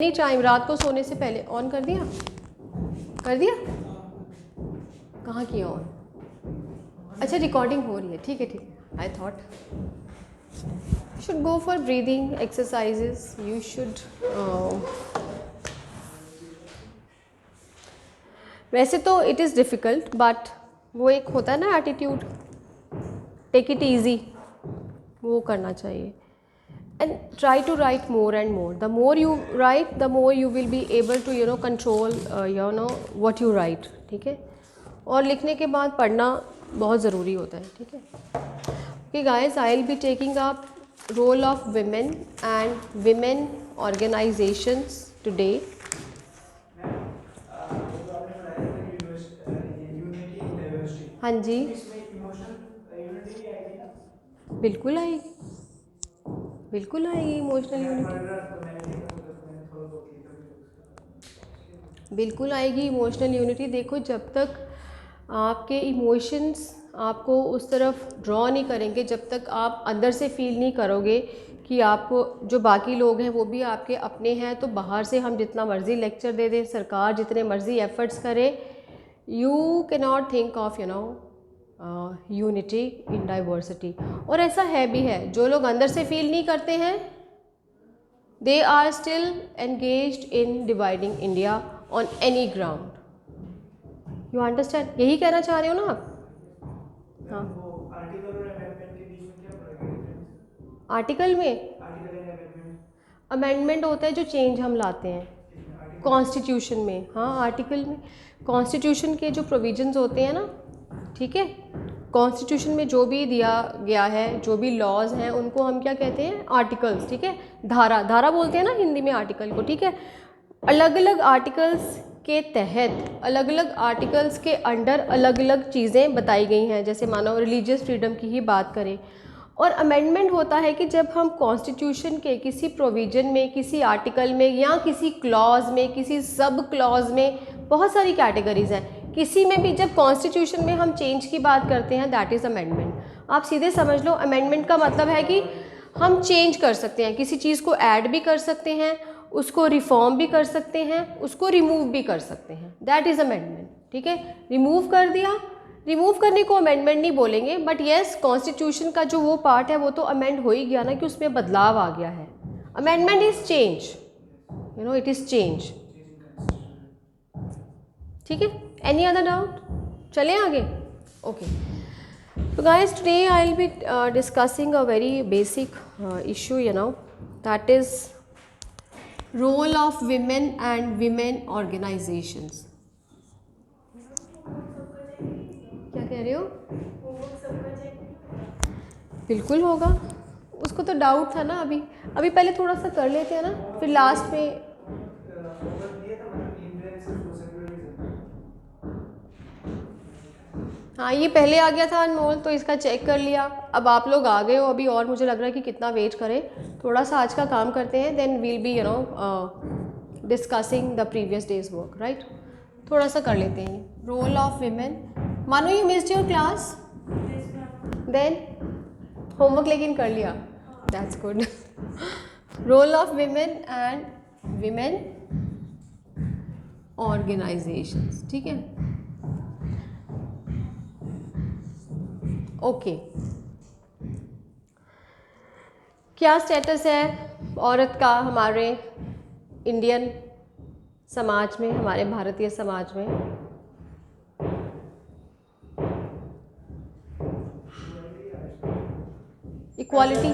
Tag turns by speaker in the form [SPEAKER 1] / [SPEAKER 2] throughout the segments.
[SPEAKER 1] Any time, रात को सोने से पहले ऑन कर दिया? कहाँ किया ऑन? अच्छा रिकॉर्डिंग हो रही है, ठीक है ठीक है। I thought you should go for breathing exercises, you should वैसे तो इट इज़ डिफ़िकल्ट बट वो एक होता है ना एटीट्यूड, टेक इट ईजी, वो करना चाहिए। And try to write more and more. The more you write, the more you will be able to control what you write. ठीक है, और लिखने के बाद पढ़ना बहुत ज़रूरी होता है। ठीक है, okay guys, I'll be taking up role of women and women organizations today. हाँ जी, बिल्कुल आएगी, बिल्कुल आएगी इमोशनल यूनिटी, बिल्कुल आएगी इमोशनल यूनिटी। देखो, जब तक आपके इमोशंस आपको उस तरफ ड्रॉ नहीं करेंगे, जब तक आप अंदर से फील नहीं करोगे कि आपको जो बाकी लोग हैं वो भी आपके अपने हैं, तो बाहर से हम जितना मर्ज़ी लेक्चर दे दें, सरकार जितने मर्ज़ी एफ़र्ट्स करे, you can not think of unity in diversity. और ऐसा है भी है, जो लोग अंदर से फील नहीं करते हैं, they are still engaged in dividing India on any ground. You understand? यही कहना चाह रहे हो ना आप? हाँ, आर्टिकल में अमेंडमेंट होता है जो चेंज हम लाते हैं कॉन्स्टिट्यूशन में। हाँ, आर्टिकल में कॉन्स्टिट्यूशन के जो प्रोविजंस होते हैं ना, ठीक है, कॉन्स्टिट्यूशन में जो भी दिया गया है, जो भी लॉज हैं, उनको हम क्या कहते हैं? आर्टिकल्स। ठीक है, धारा, धारा बोलते हैं ना हिंदी में आर्टिकल को। ठीक है, अलग अलग आर्टिकल्स के तहत, अलग अलग आर्टिकल्स के अंडर अलग अलग चीज़ें बताई गई हैं। जैसे मानो रिलीजियस फ्रीडम की ही बात करें, और अमेंडमेंट होता है कि जब हम कॉन्स्टिट्यूशन के किसी प्रोविज़न में, किसी आर्टिकल में, या किसी क्लॉज में, किसी सब क्लॉज में, बहुत सारी कैटेगरीज हैं, किसी में भी जब कॉन्स्टिट्यूशन में हम चेंज की बात करते हैं, दैट इज़ अमेंडमेंट। आप सीधे समझ लो, अमेंडमेंट का मतलब है कि हम चेंज कर सकते हैं, किसी चीज़ को ऐड भी कर सकते हैं, उसको रिफॉर्म भी कर सकते हैं, उसको रिमूव भी कर सकते हैं, दैट इज़ अमेंडमेंट। ठीक है, रिमूव कर दिया, रिमूव करने को अमेंडमेंट नहीं बोलेंगे, बट येस, कॉन्स्टिट्यूशन का जो वो पार्ट है वो तो अमेंड हो ही गया ना, कि उसमें बदलाव आ गया है। Amendment is change, it is change. ठीक है, एनी अदर डाउट? चलें आगे? ओके, तो guys, today I will be discussing a very basic issue, that is role of women and women organisations. क्या कह रहे हो? बिल्कुल होगा, उसको तो डाउट था ना। अभी पहले थोड़ा सा कर लेते हैं ना, फिर लास्ट में। हाँ, ये पहले आ गया था अनमोल, तो इसका चेक कर लिया। अब आप लोग आ गए हो अभी, और मुझे लग रहा है कि कितना वेट करें। थोड़ा सा आज का काम करते हैं, then we'll be discussing the previous day's work, right? थोड़ा सा कर लेते हैं। रोल ऑफ विमेन, मानो you missed your class, then homework लेकिन कर लिया, that's good. Role of women and women organisations, ठीक है, ओके। क्या स्टेटस है औरत का हमारे इंडियन समाज में, हमारे भारतीय समाज में? इक्वालिटी,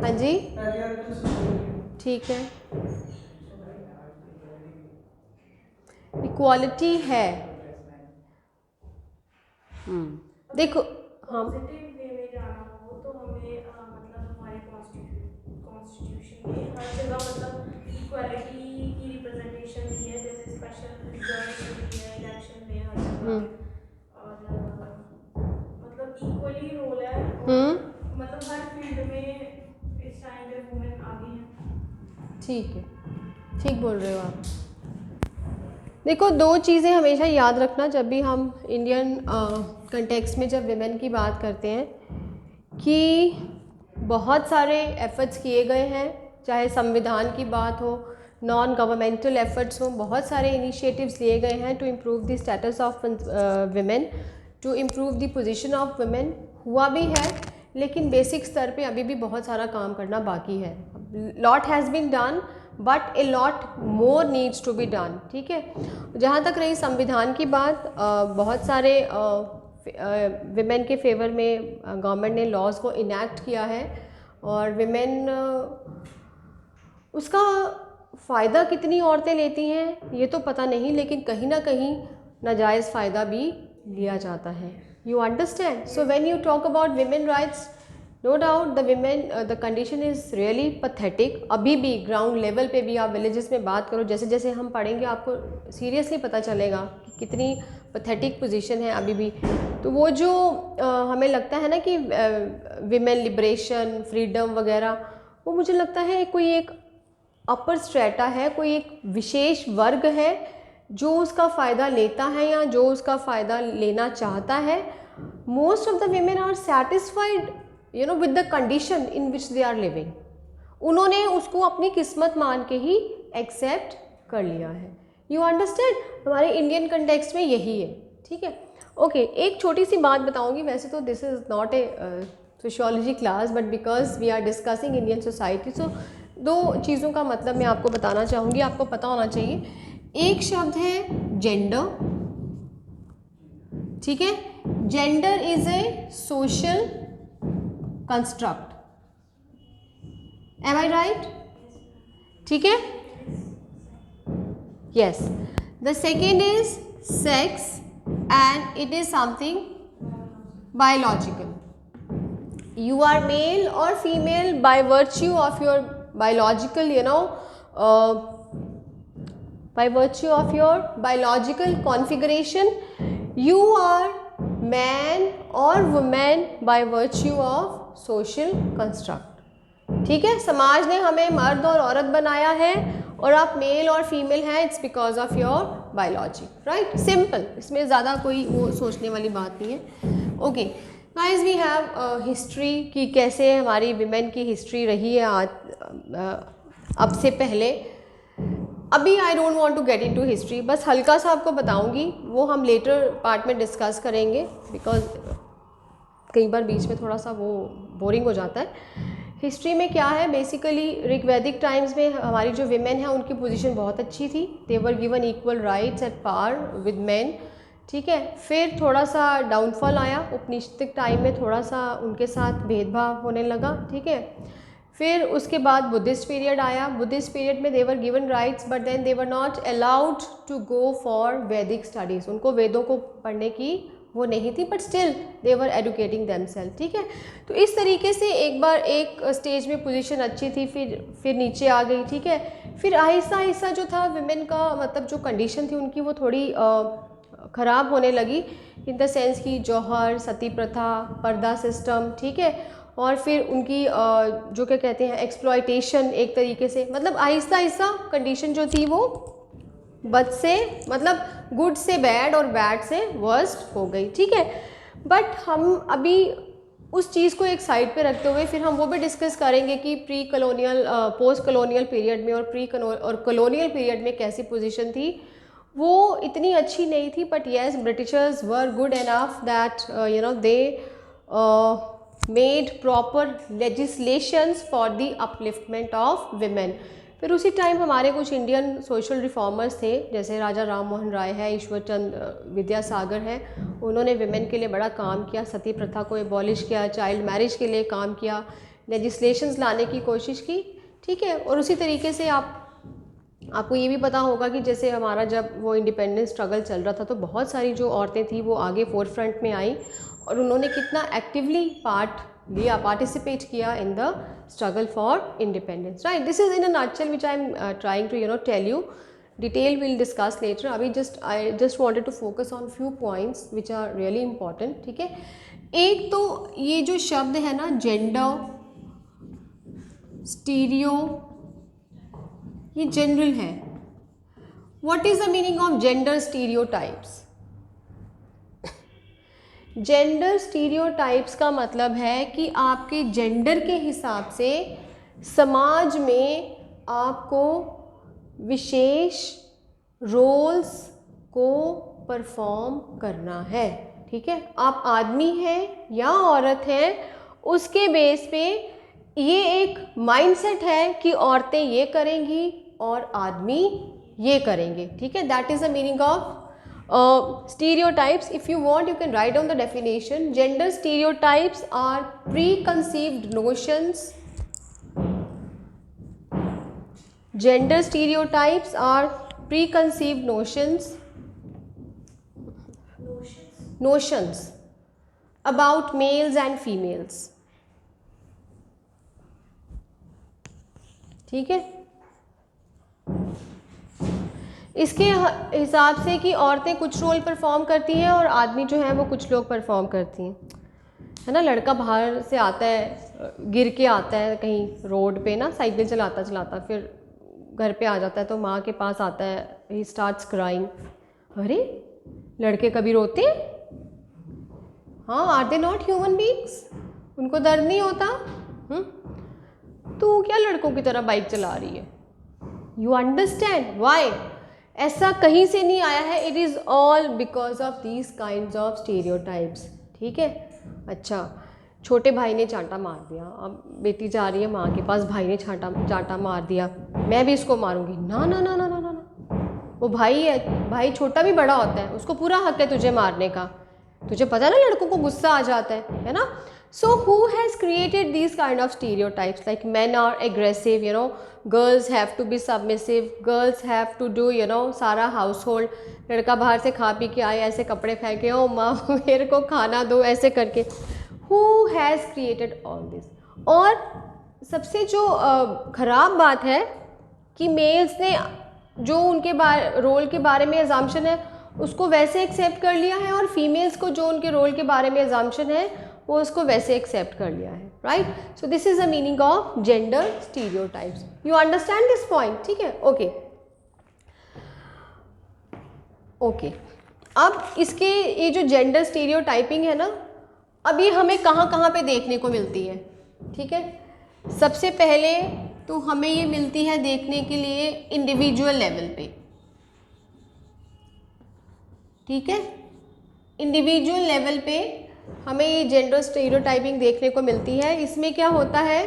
[SPEAKER 1] हाँ जी, ठीक है, इक्वालिटी है। देखो, हम
[SPEAKER 2] पॉजिटिव वे में जाना हो तो हमें मतलब हमारे कॉन्स्टिट्यूशन में हर जगह मतलब इक्वालिटी की रिप्रेजेंटेशन दी है, जैसे स्पेशल रिजर्वेशन दी है इलेक्शन में हर जगह, और मतलब इक्वली रोल है, और मतलब हर फील्ड में इस टाइम पे वुमेन आगे हैं।
[SPEAKER 1] ठीक है, ठीक बोल रहे हो आप। देखो, दो चीज़ें हमेशा याद रखना जब भी हम इंडियन कंटेक्स्ट में जब विमेन की बात करते हैं, कि बहुत सारे एफर्ट्स किए गए हैं, चाहे संविधान की बात हो, नॉन गवर्नमेंटल एफर्ट्स हों, बहुत सारे इनिशिएटिव्स लिए गए हैं to improve the status of women, to improve the position of women. हुआ भी है, लेकिन बेसिक स्तर पे अभी भी बहुत सारा काम करना बाकी है। Lot has been done but a lot more needs to be done. ठीक है, जहाँ तक रही संविधान की बात, बहुत सारे विमेन के फेवर में गवर्नमेंट ने लॉज को इनैक्ट किया है, और विमेन उसका फ़ायदा कितनी औरतें लेती हैं ये तो पता नहीं, लेकिन कहीं ना कहीं नाजायज़ फ़ायदा भी लिया जाता है। You understand? So when you talk about women rights, no doubt the women the condition is really pathetic. अभी भी ग्राउंड लेवल पे भी आप विलेजेस में बात करो, जैसे जैसे हम पढ़ेंगे आपको सीरियसली पता चलेगा कि कितनी पथेटिक पोजीशन है अभी भी। तो वो जो हमें लगता है ना कि विमेन लिबरेशन, फ्रीडम वगैरह, वो मुझे लगता है कोई एक अपर स्ट्रेटा है, कोई एक विशेष वर्ग है जो उसका फ़ायदा लेता है या जो उसका फ़ायदा लेना चाहता है। Most of the women are satisfied with the condition in which they are living. उन्होंने उसको अपनी किस्मत मान के ही एक्सेप्ट कर लिया है। You understand? हमारे इंडियन कंटेक्स्ट में यही है। ठीक है, ओके। एक छोटी सी बात बताऊंगी, वैसे तो this is not a sociology class, but because we are discussing Indian society, so दो चीज़ों का मतलब मैं आपको बताना चाहूँगी, आपको पता होना चाहिए। एक शब्द है जेंडर। ठीक है, gender is a social construct. Am I right? ठीक है, yes. The second is sex and it is something biological. You are male or female by virtue of your biological, by virtue of your biological configuration. You are man or woman by virtue of social construct. ठीक है, समाज ने हमें मर्द और औरत बनाया है और आप मेल और फीमेल हैं, it's because of your biology, right? Simple, इसमें ज़्यादा कोई वो सोचने वाली बात नहीं है। Okay guys, we have history कि कैसे हमारी विमेन की हिस्ट्री रही है आज अब से पहले। अभी I don't want to get into history, बस हल्का सा आपको बताऊंगी, वो हम लेटर पार्ट में डिस्कस करेंगे, बिकॉज कई बार बीच में थोड़ा सा वो बोरिंग हो जाता है। हिस्ट्री में क्या है, बेसिकली ऋग्वैदिक टाइम्स में हमारी जो विमेन है उनकी पोजीशन बहुत अच्छी थी। They were given equal rights at par with man. ठीक है, फिर थोड़ा सा डाउनफॉल आया, उपनिषदिक टाइम में थोड़ा सा उनके साथ भेदभाव होने लगा। ठीक है, फिर उसके बाद बुद्धिस्ट पीरियड आया। बुद्धिस्ट पीरियड में they were given rights, but then they were not allowed to go for Vedic studies. उनको वेदों को पढ़ने की वो नहीं थी, but still they were educating themselves. ठीक है, तो इस तरीके से एक बार एक स्टेज में पोजीशन अच्छी थी, फिर नीचे आ गई। ठीक है, फिर आहिस्ता आहिस्ता जो था विमेन का मतलब जो कंडीशन थी उनकी वो थोड़ी ख़राब होने लगी, इन द सेंस कि जौहर, सती प्रथा, पर्दा सिस्टम। ठीक है, और फिर उनकी जो क्या कहते हैं एक्सप्लॉयटेशन, एक तरीके से मतलब आहिस्ता आहिस्ता कंडीशन जो थी वो बद से मतलब गुड से बैड और बैड से वर्स्ट हो गई। ठीक है, बट हम अभी उस चीज़ को एक साइड पे रखते हुए फिर हम वो भी डिस्कस करेंगे कि pre colonial, post colonial period में और कॉलोनियल पीरियड में कैसी पोजीशन थी। वो इतनी अच्छी नहीं थी, but yes Britishers were good enough that they made proper legislations for the upliftment of women. फिर उसी टाइम हमारे कुछ इंडियन सोशल रिफॉर्मर्स थे, जैसे राजा राम मोहन राय है, ईश्वर चंद विद्यासागर है। उन्होंने विमेन के लिए बड़ा काम किया, सती प्रथा को एबॉलिश किया, चाइल्ड मैरिज के लिए काम किया, लेजिस्लेशंस लाने की कोशिश की। ठीक है, और उसी तरीके से आपको ये भी पता होगा कि जैसे हमारा जब वो इंडिपेंडेंस स्ट्रगल चल रहा था तो बहुत सारी जो औरतें थी वो आगे फोर फ्रंट में आई और उन्होंने कितना एक्टिवली पार्टिसिपेट किया in the struggle for independence, right? This is in a nutshell which I am trying to tell you. Detail will discuss later. अभी I just wanted to focus on few points which are really important. ठीक है, एक तो ये जो शब्द है ना जेंडर, स्टीरियो, ये जनरल है। What is the meaning of gender stereotypes? Gender stereotypes का मतलब है कि आपके जेंडर के हिसाब से समाज में आपको विशेष रोल्स को परफॉर्म करना है। ठीक है, आप आदमी हैं या औरत हैं, उसके बेस पे ये एक माइंडसेट है कि औरतें ये करेंगी और आदमी ये करेंगे। ठीक है, that is the meaning of stereotypes. If you want, you can write down the definition. Gender stereotypes are preconceived notions. Gender stereotypes are preconceived notions about males and females. ठीक है, इसके हिसाब से कि औरतें कुछ रोल परफॉर्म करती हैं और आदमी जो है वो कुछ लोग परफॉर्म करती हैं, है ना। लड़का बाहर से आता है, गिर के आता है कहीं रोड पे ना, साइकिल चलाता चलाता, फिर घर पे आ जाता है तो माँ के पास आता है, ही स्टार्ट्स क्राइंग। अरे लड़के कभी रोते हैं? हाँ, are they not human beings? उनको दर्द नहीं होता? तो क्या लड़कों की तरह बाइक चला रही है? You understand why? ऐसा कहीं से नहीं आया है, it is all because of these kinds of stereotypes. ठीक है, अच्छा, छोटे भाई ने चांटा मार दिया, अब बेटी जा रही है माँ के पास, भाई ने चांटा मार दिया, मैं भी इसको मारूंगी। ना ना ना ना ना ना, वो भाई है, भाई छोटा भी बड़ा होता है, उसको पूरा हक है तुझे मारने का। तुझे पता है ना, लड़कों को गुस्सा आ जाता है ना। So who has created these kind of stereotypes? Like men are aggressive, you know, girls have to be submissive, girls have to do, you know, सारा household. लड़का बाहर से खा पी के आए, ऐसे कपड़े फेंके, ओ माँ मेरे को खाना दो, ऐसे करके। Who has created all this? और सबसे जो ख़राब बात है कि मेल्स ने जो उनके रोल के बारे में अजम्पशन है उसको वैसे एक्सेप्ट कर लिया है, और फीमेल्स को जो उनके रोल के बारे में अजम्पशन है वो उसको वैसे एक्सेप्ट कर लिया है, right. So this is the meaning of gender stereotypes. You understand this point? ठीक है, ओके ओके। अब इसके ये जो जेंडर स्टीरियोटाइपिंग है ना, अब ये हमें कहाँ कहाँ पे देखने को मिलती है? ठीक है, सबसे पहले तो हमें ये मिलती है देखने के लिए इंडिविजुअल लेवल पे। ठीक है, इंडिविजुअल लेवल पे हमें ये जेंडर स्टीरियोटाइपिंग देखने को मिलती है। इसमें क्या होता है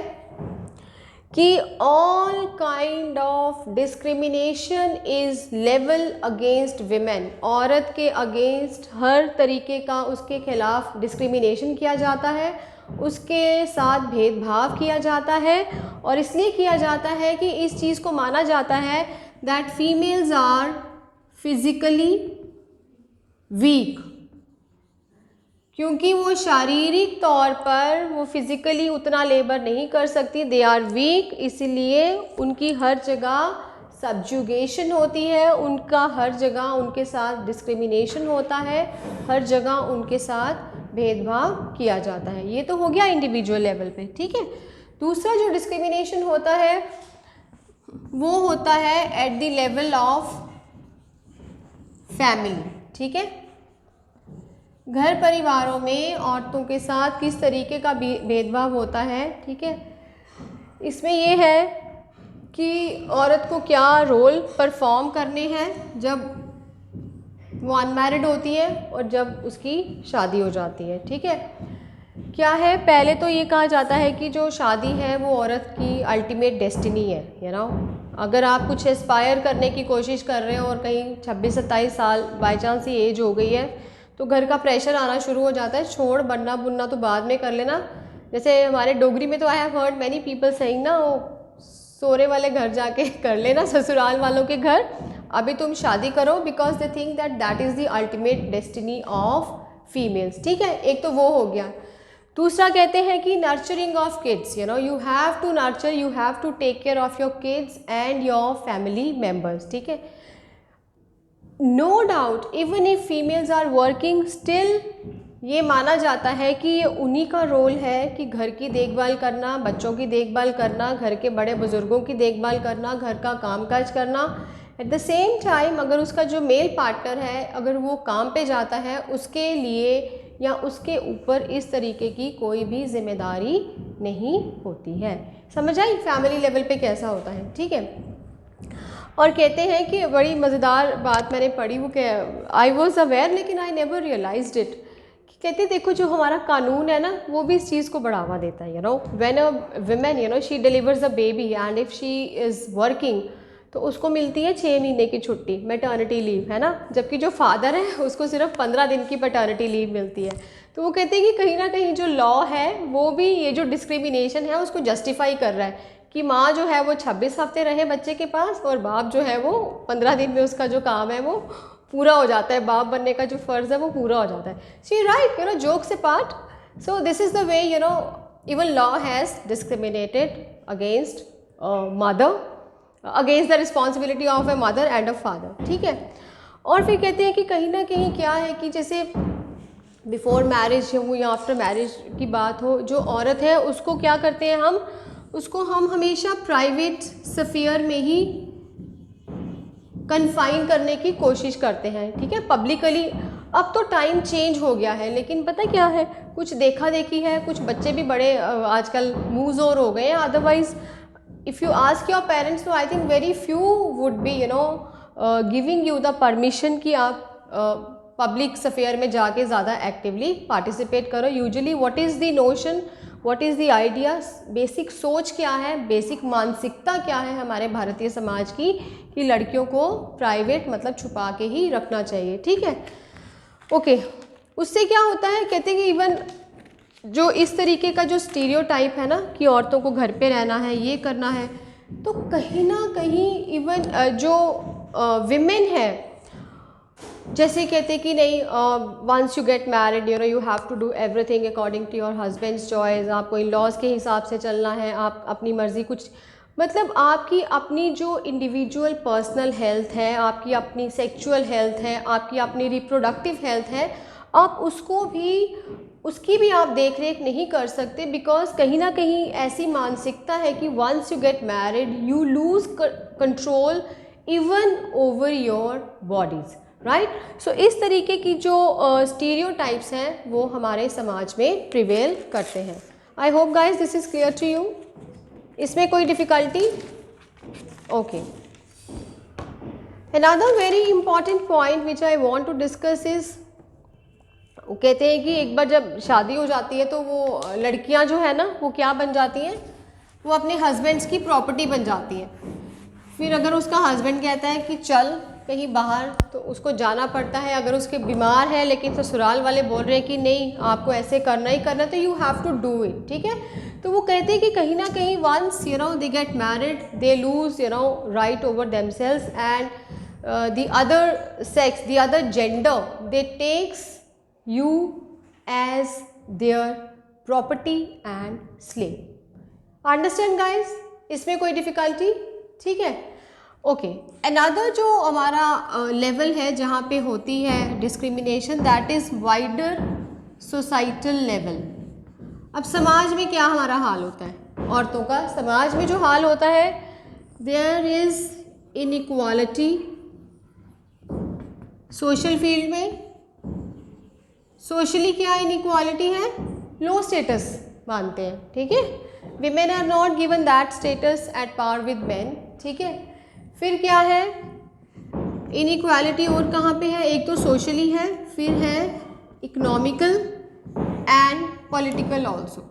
[SPEAKER 1] कि all kind of discrimination is level against women. औरत के अगेंस्ट हर तरीके का उसके खिलाफ डिस्क्रिमिनेशन किया जाता है, उसके साथ भेदभाव किया जाता है, और इसलिए किया जाता है कि इस चीज़ को माना जाता है that females are physically weak, क्योंकि वो शारीरिक तौर पर वो फिज़िकली उतना लेबर नहीं कर सकती, दे आर वीक, इसलिए उनकी हर जगह सब्जुगेशन होती है, उनका हर जगह उनके साथ डिस्क्रिमिनेशन होता है, हर जगह उनके साथ भेदभाव किया जाता है। ये तो हो गया इंडिविजुअल लेवल पे। ठीक है, दूसरा जो डिस्क्रिमिनेशन होता है वो होता है at the level of family. ठीक है, घर परिवारों में औरतों के साथ किस तरीके का भेदभाव होता है। ठीक है, इसमें ये है कि औरत को क्या रोल परफॉर्म करने हैं जब वो अनमैरिड होती है और जब उसकी शादी हो जाती है। ठीक है, क्या है, पहले तो ये कहा जाता है कि जो शादी है वो औरत की अल्टीमेट डेस्टिनी है, यू नो। अगर आप कुछ एस्पायर करने की कोशिश कर रहे हो और कहीं 26-27 साल बाई चांस ही एज हो गई है तो घर का प्रेशर आना शुरू हो जाता है, छोड़, बनना बुनना तो बाद में कर लेना। जैसे हमारे डोगरी में तो I have heard many people saying ना, सोरे वाले घर जाके कर लेना, ससुराल वालों के घर, अभी तुम शादी करो, because they think that that is the ultimate destiny of females. ठीक है, एक तो वो हो गया। दूसरा कहते हैं कि nurturing of kids, you know, you have to nurture, you have to take care of your kids and your family members. ठीक है, no doubt even if females are working, still ये माना जाता है कि ये उन्हीं का रोल है कि घर की देखभाल करना, बच्चों की देखभाल करना, घर के बड़े बुज़ुर्गों की देखभाल करना, घर का कामकाज करना। एट द सेम टाइम अगर उसका जो मेल पार्टनर है अगर वो काम पे जाता है, उसके लिए या उसके ऊपर इस तरीके की कोई भी जिम्मेदारी नहीं होती है। समझ आई फैमिली लेवल पे कैसा होता है? ठीक है, और कहते हैं कि बड़ी मज़ेदार बात मैंने पढ़ी, वो क्या, आई वॉज अवेयर लेकिन आई नेवर रियलाइज्ड इट, कहते हैं देखो जो हमारा कानून है ना वो भी इस चीज़ को बढ़ावा देता है। When a women she delivers a baby and if she is working तो उसको मिलती है 6 महीने की छुट्टी, मैटर्निटी लीव, है ना, जबकि जो फादर है उसको सिर्फ 15 दिन की पैटर्निटी लीव मिलती है। तो वो कहते हैं कि कहीं ना कहीं जो लॉ है वो भी ये जो डिस्क्रिमिनेशन है उसको जस्टिफाई कर रहा है कि माँ जो है वो 26 हफ्ते रहे बच्चे के पास और बाप जो है वो 15 दिन में उसका जो काम है वो पूरा हो जाता है, बाप बनने का जो फ़र्ज़ है वो पूरा हो जाता है। See right, jokes apart, so this is the way even law has discriminated against mother, against the responsibility of a mother and a father, ठीक है। और फिर कहते हैं कि कहीं ना कहीं क्या है कि जैसे बिफोर मैरिज हो या आफ्टर मैरिज की बात हो, जो औरत है उसको क्या करते हैं हम हमेशा प्राइवेट स्फीयर में ही कन्फाइन करने की कोशिश करते हैं, ठीक है, पब्लिकली। अब तो टाइम चेंज हो गया है, लेकिन पता क्या है, कुछ देखा देखी है, कुछ बच्चे भी बड़े आजकल मुँह ज़ोर हो गए हैं। Otherwise if you ask your parents तो I think very few would be giving you the permission कि आप पब्लिक स्फीयर में जाके ज़्यादा एक्टिवली पार्टिसिपेट करो। Usually what is the notion, what is the idea, basic सोच क्या है, बेसिक मानसिकता क्या है हमारे भारतीय समाज की कि लड़कियों को प्राइवेट मतलब छुपा के ही रखना चाहिए, ठीक है। ओके, उससे क्या होता है, कहते हैं कि इवन जो इस तरीके का जो स्टीरियोटाइप है ना कि औरतों को घर पे रहना है, ये करना है, तो कहीं ना कहीं इवन जो विमेन है, जैसे कहते कि नहीं, once you get married you have to do everything according to your husband's choice, आपको इन लॉज के हिसाब से चलना है, आप अपनी मर्ज़ी, कुछ मतलब आपकी अपनी जो इंडिविजुअल पर्सनल हेल्थ है, आपकी अपनी सेक्सुअल हेल्थ है, आपकी अपनी रिप्रोडक्टिव हेल्थ है, आप उसकी भी आप देख रेख नहीं कर सकते, बिकॉज कहीं ना कहीं ऐसी मानसिकता है कि once you get married you lose control even over your bodies, right. So इस तरीके की जो स्टीरियोटाइप्स हैं वो हमारे समाज में प्रिवेल करते हैं। I hope guys this is clear to you. इसमें कोई difficulty? Okay, another very important point which I want to discuss is, वो कहते हैं कि एक बार जब शादी हो जाती है तो वो लड़कियां जो है ना वो क्या बन जाती हैं, वो अपने हस्बैंड्स की प्रॉपर्टी बन जाती हैं। फिर अगर उसका हस्बैंड कहता है कि चल कहीं बाहर, तो उसको जाना पड़ता है। अगर उसके बीमार है लेकिन ससुराल वाले बोल रहे हैं कि नहीं आपको ऐसे करना ही करना, तो you have to do it, ठीक है। तो वो कहते हैं कि कहीं ना कहीं once they get married they lose right over themselves and the other sex, the other gender, they takes you as their property and slave. Understand guys? इसमें कोई डिफ़िकल्टी? ठीक है, ओके। अनदर जो हमारा लेवल है जहाँ पे होती है discrimination, that is wider societal level. अब समाज में क्या हमारा हाल होता है औरतों का, समाज में जो हाल होता है, there is inequality social field में। सोशली क्या इनइक्वालिटी है, लो स्टेटस मानते हैं, ठीक है। Women are not given that status at par with man, ठीक है। फिर क्या है इनइक्वालिटी, और कहाँ पे है, एक तो सोशली है, फिर है economical and political also.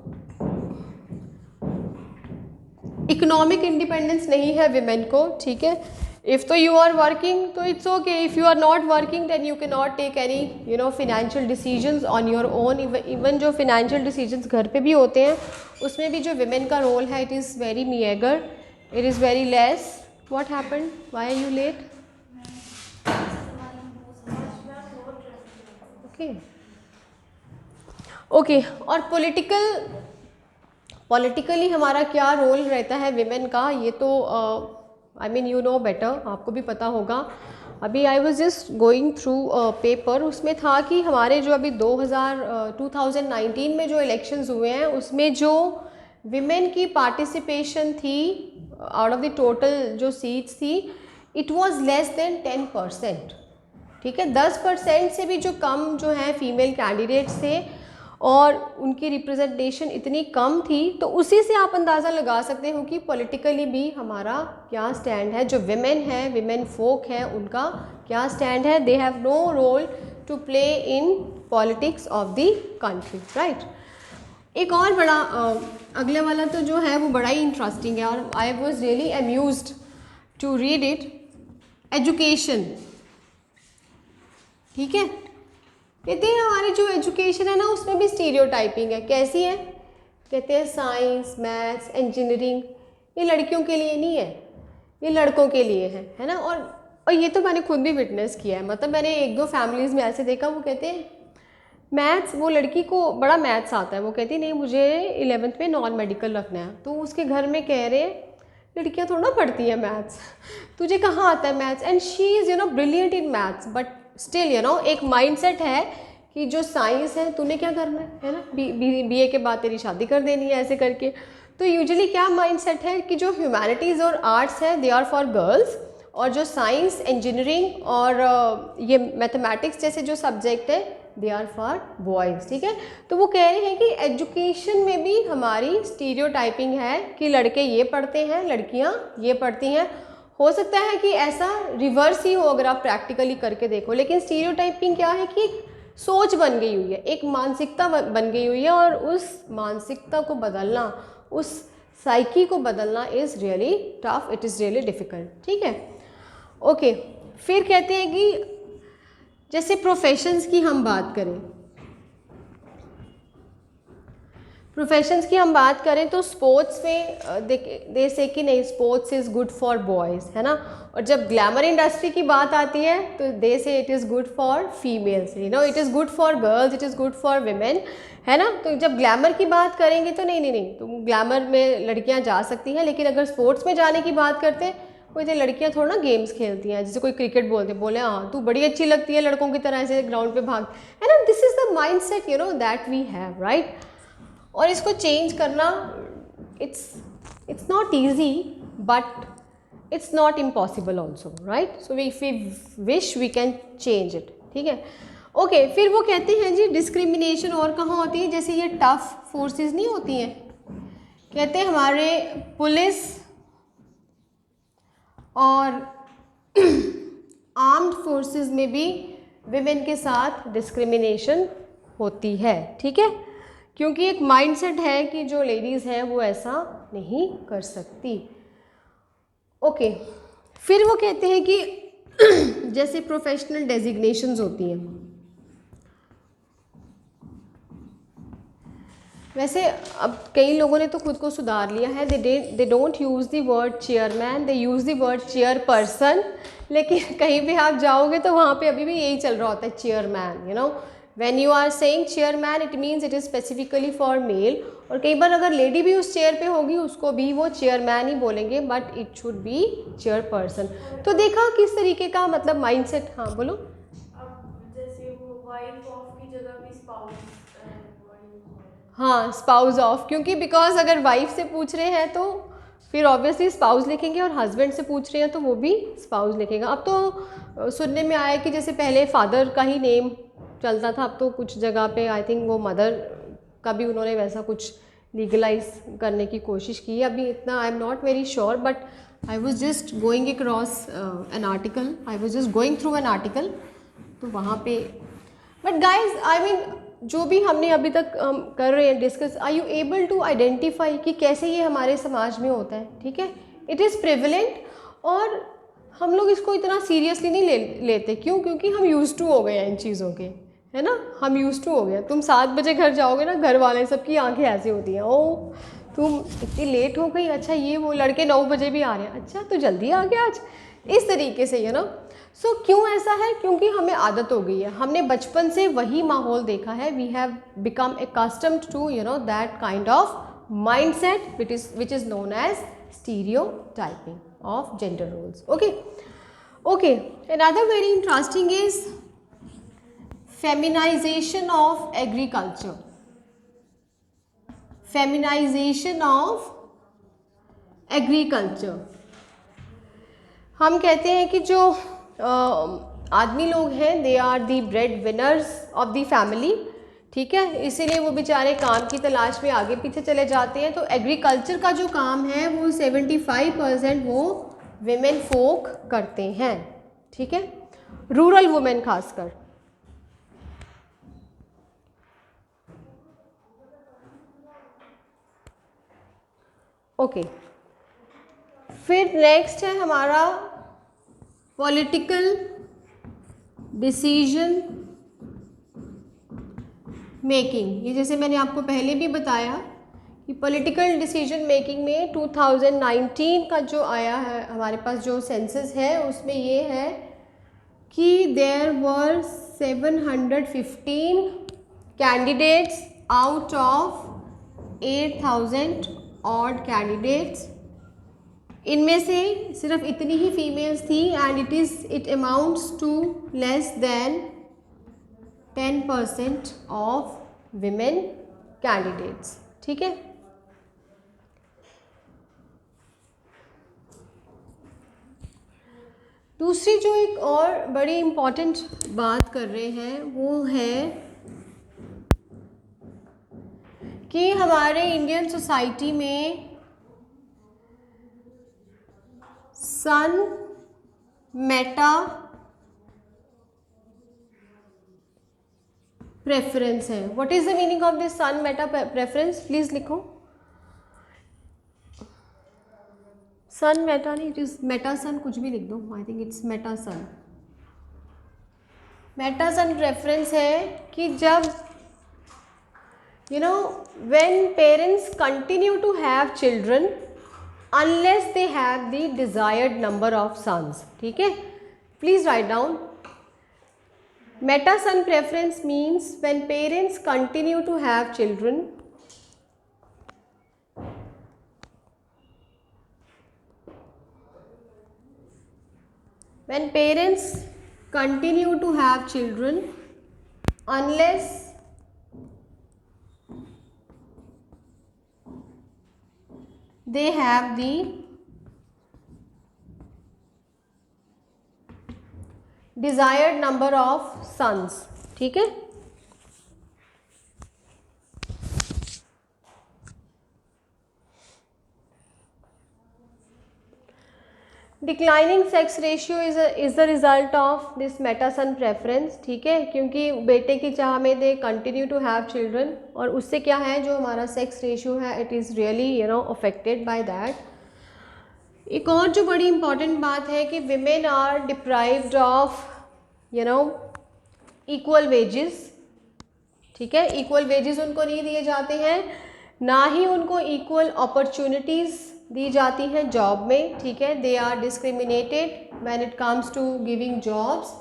[SPEAKER 1] Economic independence नहीं है विमेन को, ठीक है। इफ़ तो यू आर वर्किंग तो it's okay, if you are not working then you can not take any financial decisions on your own. Even जो फिनेंशियल डिसीजंस घर पे भी होते हैं उसमें भी जो विमेन का रोल है, it is very meagre, it is very less. What happened, why are you late? Okay okay. और पॉलिटिकली हमारा क्या रोल रहता है विमेन का, ये तो I mean you know better, आपको भी पता होगा। अभी I was just going through paper, उसमें था कि हमारे जो अभी 2019 में जो इलेक्शंस हुए हैं उसमें जो विमेन की पार्टिसिपेशन थी आउट ऑफ द टोटल जो सीट्स थी, इट वाज लेस देन 10%, ठीक है। 10% से भी जो कम जो है फीमेल कैंडिडेट्स थे। और उनकी रिप्रेजेंटेशन इतनी कम थी, तो उसी से आप अंदाज़ा लगा सकते हो कि पॉलिटिकली भी हमारा क्या स्टैंड है। जो विमेन है, विमेन फोक है, उनका क्या स्टैंड है। They have no role to play in politics of the country, right. एक और बड़ा अगले वाला तो जो है वो बड़ा ही इंटरेस्टिंग है और I was really amused to read it. Education, ठीक है, कहते हैं हमारी जो एजुकेशन है ना उसमें भी स्टीरियोटाइपिंग है। कैसी है? कहते हैं साइंस, मैथ्स, इंजीनियरिंग ये लड़कियों के लिए नहीं है, ये लड़कों के लिए है ना। और ये तो मैंने खुद भी विटनेस किया है। मतलब मैंने एक दो फैमिलीज़ में ऐसे देखा, वो कहते हैं मैथ्स, वो लड़की को बड़ा मैथ्स आता है, वो कहती नहीं मुझे 11th में नॉन मेडिकल रखना है, तो उसके घर में कह रहे लड़कियां थोड़ा ना पढ़ती हैं मैथ्स, तुझे कहाँ आता है maths. And she is brilliant in maths, but still एक माइंडसेट है कि जो साइंस है तूने क्या करना है ना, बीए के बाद तेरी शादी कर देनी है ऐसे करके। तो यूजुअली क्या माइंडसेट है कि जो ह्यूमैनिटीज़ और आर्ट्स है दे आर फॉर गर्ल्स, और जो साइंस, इंजीनियरिंग और ये मैथमेटिक्स जैसे जो सब्जेक्ट है दे आर फॉर बॉयज़, ठीक है। तो वो कह रहे हैं कि एजुकेशन में भी हमारी स्टीरियोटाइपिंग है कि लड़के ये पढ़ते हैं, लड़कियां ये पढ़ती हैं। हो सकता है कि ऐसा रिवर्स ही हो अगर आप प्रैक्टिकली करके देखो, लेकिन स्टीरियोटाइपिंग क्या है कि एक सोच बन गई हुई है, एक मानसिकता बन गई हुई है, और उस मानसिकता को बदलना, उस साइकी को बदलना is really tough, it is really difficult, ठीक है। ओके, फिर कहते हैं कि जैसे प्रोफेशंस की हम बात करें, प्रोफेशंस की हम बात करें तो स्पोर्ट्स में दे से कि नहीं sports is good for boys, है ना। और जब ग्लैमर इंडस्ट्री की बात आती है तो दे से it is good for females, it is good for girls, it is good for women, है ना। तो जब ग्लैमर की बात करेंगे तो नहीं, तो ग्लैमर में लड़कियां जा सकती हैं, लेकिन अगर स्पोर्ट्स में जाने की बात करते हैं, कोई तो लड़कियां थोड़ा ना गेम्स खेलती हैं, जैसे कोई क्रिकेट बोले हाँ तू बड़ी अच्छी लगती है लड़कों की तरह ऐसे ग्राउंड पे भाग, है ना। This is the mind set that we have, right. और इसको चेंज करना it's not easy, but it's not impossible also, right. So if we wish we can change it, ठीक है। ओके, फिर वो कहते हैं जी डिस्क्रिमिनेशन और कहाँ होती है, जैसे ये टफ फोर्सेस नहीं होती हैं, कहते हैं हमारे पुलिस और आर्म्ड फोर्सेस में भी विमेन के साथ डिस्क्रिमिनेशन होती है, ठीक है, क्योंकि एक माइंडसेट है कि जो लेडीज़ हैं वो ऐसा नहीं कर सकती। ओके, फिर वो कहते हैं कि जैसे प्रोफेशनल डेजिग्नेशंस होती हैं, वैसे अब कई लोगों ने तो खुद को सुधार लिया है, they don't use the word chairman, they use the word chairperson, लेकिन कहीं भी आप जाओगे तो वहाँ पे अभी भी यही चल रहा होता है chairman, when you are saying chairman it means it is specifically for male, और कई बार अगर लेडी भी उस चेयर पे होगी उसको भी वो चेयरमैन ही बोलेंगे, but it should be chairperson. तो देखा किस तरीके का मतलब माइंडसेट। हाँ बोलो।
[SPEAKER 2] अब जैसे वो वाइफ ऑफ की जगह भी स्पाउस,
[SPEAKER 1] हाँ स्पाउस ऑफ, क्योंकि बिकॉज अगर वाइफ से पूछ रहे हैं तो फिर ऑब्वियसली स्पाउस लिखेंगे, और हस्बैंड से पूछ रहे हैं तो वो भी स्पाउस लिखेगा। अब तो सुनने में आया कि जैसे पहले फादर का ही नेम चलता था, अब तो कुछ जगह पे आई थिंक वो मदर का भी उन्होंने वैसा कुछ लीगलाइज करने की कोशिश की है। अभी इतना I am not very sure, but I was just going across an article, I was just going through an article, तो वहाँ पे। बट गाइज आई मीन जो भी हमने अभी तक कर रहे हैं discuss, are you able to identify कि कैसे ये हमारे समाज में होता है, ठीक है। इट इज़ प्रिविलेंट, और हम लोग इसको इतना सीरियसली नहीं लेते, क्यों? क्योंकि हम यूज टू हो गए हैं इन चीज़ों के, है ना, हम यूज टू हो गए। तुम 7 बजे घर जाओगे ना, घर वाले सबकी आंखें ऐसी होती हैं, ओ तुम इतनी लेट हो गई, अच्छा ये वो लड़के 9 बजे भी आ रहे हैं, अच्छा तो जल्दी आ गया आज, इस तरीके से सो क्यों ऐसा है? क्योंकि हमें आदत हो गई है, हमने बचपन से वही माहौल देखा है, we have become accustomed to that kind of mindset which is known as stereotyping of gender roles. Okay, another very interesting is feminization of agriculture. Feminization of agriculture. हम कहते हैं कि जो आदमी लोग हैं they are the breadwinners of the family, ठीक है, इसीलिए वो बेचारे काम की तलाश में आगे पीछे चले जाते हैं। तो एग्रीकल्चर का जो काम है वो 75% वो विमेन फोक करते हैं, ठीक है, रूरल वुमेन खासकर। ओके, फिर नेक्स्ट है हमारा पॉलिटिकल डिसीजन मेकिंग। ये जैसे मैंने आपको पहले भी बताया कि पॉलिटिकल डिसीजन मेकिंग में 2019 का जो आया है हमारे पास जो सेंसस है उसमें ये है कि there were 715 candidates out of 8000 odd candidates. इनमें से सिर्फ इतनी ही फीमेल्स थी and it amounts to less than 10% of women candidates, ठीक है। दूसरी जो एक और बड़ी इम्पॉर्टेंट बात कर रहे हैं वो है कि हमारे इंडियन सोसाइटी में सन मेटा प्रेफरेंस है। What is the meaning of this son meta preference? Please लिखो। सन मेटा नहीं, इट इज मेटा सन, कुछ भी लिख दो। I think it's meta son. Meta son preference है कि जब when parents continue to have children unless they have the desired number of sons, ठीक है, please write down. Meta son preference means when parents continue to have children unless they have the desired number of sons, ठीक है। Declining sex ratio is the result of this meta son preference, ठीक है, क्योंकि बेटे की चाह में they continue to have children और उससे क्या है जो हमारा सेक्स रेशियो है it is really affected by that. एक और जो बड़ी इंपॉर्टेंट बात है कि women are deprived of equal wages, ठीक है, इक्वल वेजेस उनको नहीं दिए जाते हैं, ना ही उनको इक्वल अपॉर्चुनिटीज़ दी जाती हैं जॉब में, ठीक है। They are discriminated when it comes to giving jobs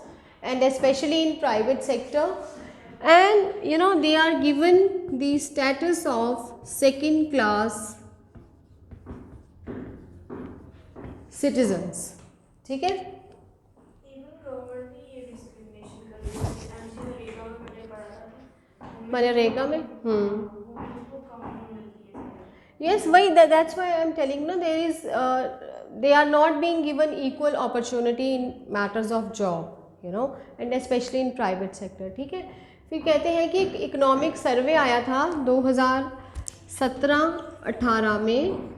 [SPEAKER 1] and specially in private sector and they are given the status of second class citizens, ठीक है। मनरेगा में yes, वही that's why I am telling no there is they are not being given equal opportunity in matters of job and especially in private sector, ठीक है। फिर कहते हैं कि इकोनॉमिक सर्वे आया था 2017-18 में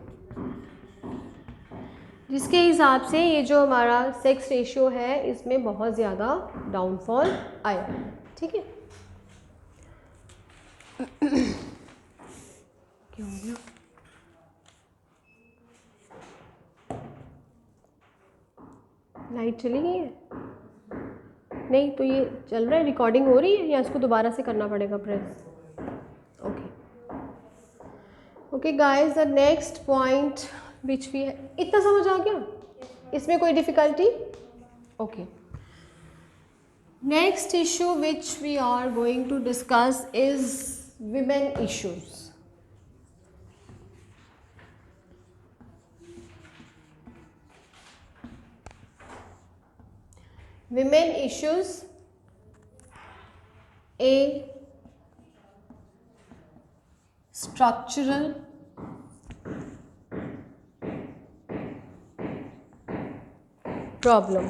[SPEAKER 1] जिसके हिसाब से ये जो हमारा सेक्स रेशियो है इसमें बहुत ज़्यादा डाउनफॉल आया है, ठीक है। क्या हो गया? लाइट चली गई है? नहीं तो ये चल रहा है, रिकॉर्डिंग हो रही है या इसको दोबारा से करना पड़ेगा press? Okay guys, the next point which we है, इतना समझ आ गया? इसमें कोई difficulty? Okay, next issue which we are going to discuss is women issues. Women issues, a structural problem.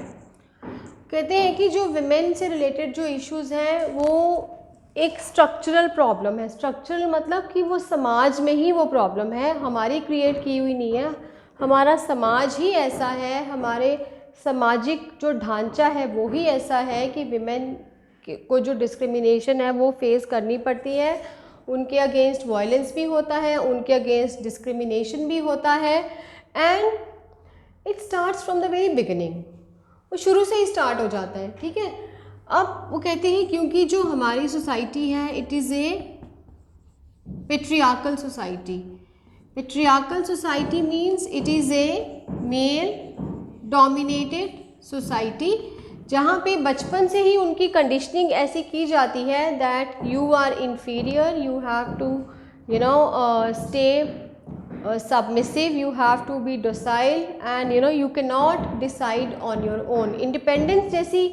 [SPEAKER 1] कहते हैं कि जो विमेन से रिलेटेड जो इश्यूज़ हैं वो एक स्ट्रक्चरल प्रॉब्लम है। स्ट्रक्चरल मतलब कि वो समाज में ही वो प्रॉब्लम है, हमारी क्रिएट की हुई नहीं है। हमारा समाज ही ऐसा है, हमारे सामाजिक जो ढांचा है वो ही ऐसा है कि विमेन को जो डिस्क्रिमिनेशन है वो फेस करनी पड़ती है। उनके अगेंस्ट वायलेंस भी होता है, उनके अगेंस्ट डिस्क्रिमिनेशन भी होता है। And it starts from the very beginning, वो शुरू से ही स्टार्ट हो जाता है। ठीक है, अब वो कहते हैं क्योंकि जो हमारी सोसाइटी है it is A patriarchal society. Patriarchal society means it is A male dominated society, जहाँ पे बचपन से ही उनकी कंडीशनिंग ऐसी की जाती है that you are inferior, you have to stay submissive, you have to be docile and you cannot decide on your own। Independence जैसी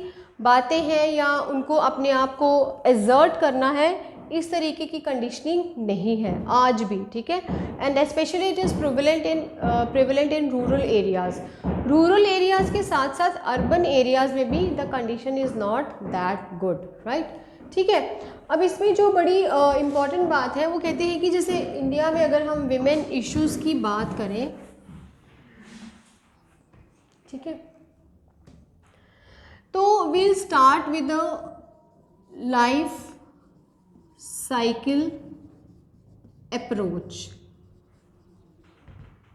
[SPEAKER 1] बातें हैं या उनको अपने आप को एजर्ट करना है, इस तरीके की कंडीशनिंग नहीं है आज भी। ठीक है, and specially it is prevalent in rural areas. Rural areas के साथ साथ अर्बन एरियाज़ में भी the condition is not that good, right. ठीक है, अब इसमें जो बड़ी इम्पॉर्टेंट बात है वो कहते हैं कि जैसे इंडिया में अगर हम विमेन इश्यूज़ की बात करें, ठीक है, तो we'll start with the life cycle approach.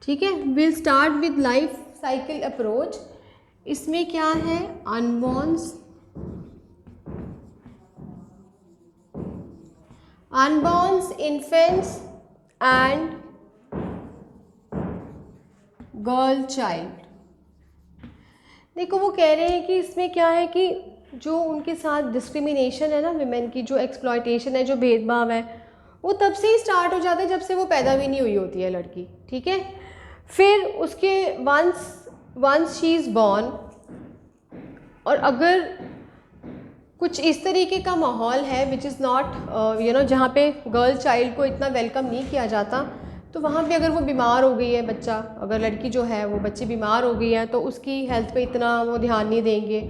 [SPEAKER 1] ठीक है, we'll start with life cycle approach. इसमें क्या है, unborns, infants and girl child. देखो वो कह रहे हैं कि इसमें क्या है कि जो उनके साथ डिस्क्रिमिनेशन है ना विमेन की, जो एक्सप्लॉयटेशन है, जो भेदभाव है, वो तब से ही स्टार्ट हो जाता है जब से वो पैदा भी नहीं हुई होती है लड़की। ठीक है, फिर उसके वंस शी इज़ बॉर्न, और अगर कुछ इस तरीके का माहौल है विच इज़ नॉट जहाँ पे गर्ल चाइल्ड को इतना वेलकम नहीं किया जाता, तो वहाँ पे अगर वो बीमार हो गई है बच्चा, अगर लड़की जो है वो बच्ची बीमार हो गई है तो उसकी हेल्थ पे इतना वो ध्यान नहीं देंगे,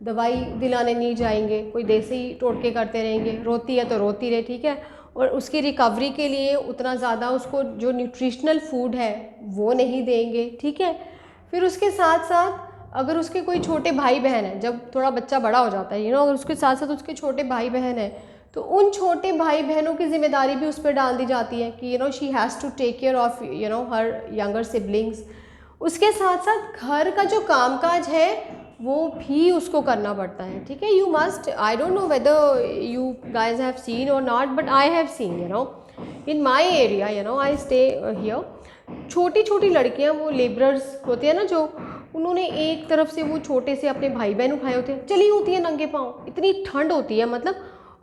[SPEAKER 1] दवाई दिलाने नहीं जाएंगे, कोई देसी टोटके करते रहेंगे, रोती है तो रोती रहे। ठीक है, और उसकी रिकवरी के लिए उतना ज़्यादा उसको जो न्यूट्रिशनल फूड है वो नहीं देंगे। ठीक है, फिर उसके साथ साथ अगर उसके कोई छोटे भाई बहन है, जब थोड़ा बच्चा बड़ा हो जाता है अगर उसके साथ साथ उसके छोटे भाई बहन है, तो उन छोटे भाई बहनों की जिम्मेदारी भी उस पर डाल दी जाती है कि she has to take care of her younger siblings. उसके साथ साथ घर का जो कामकाज है वो भी उसको करना पड़ता है। ठीक है, you must, I don't know whether you guys have seen or not, but I have seen in my area, I stay here. छोटी छोटी लड़कियां, वो लेबरर्स होते हैं ना, जो उन्होंने एक तरफ से वो छोटे से अपने भाई बहन उठाए होते हैं, चली होती है नंगे पाँव, इतनी ठंड होती है मतलब,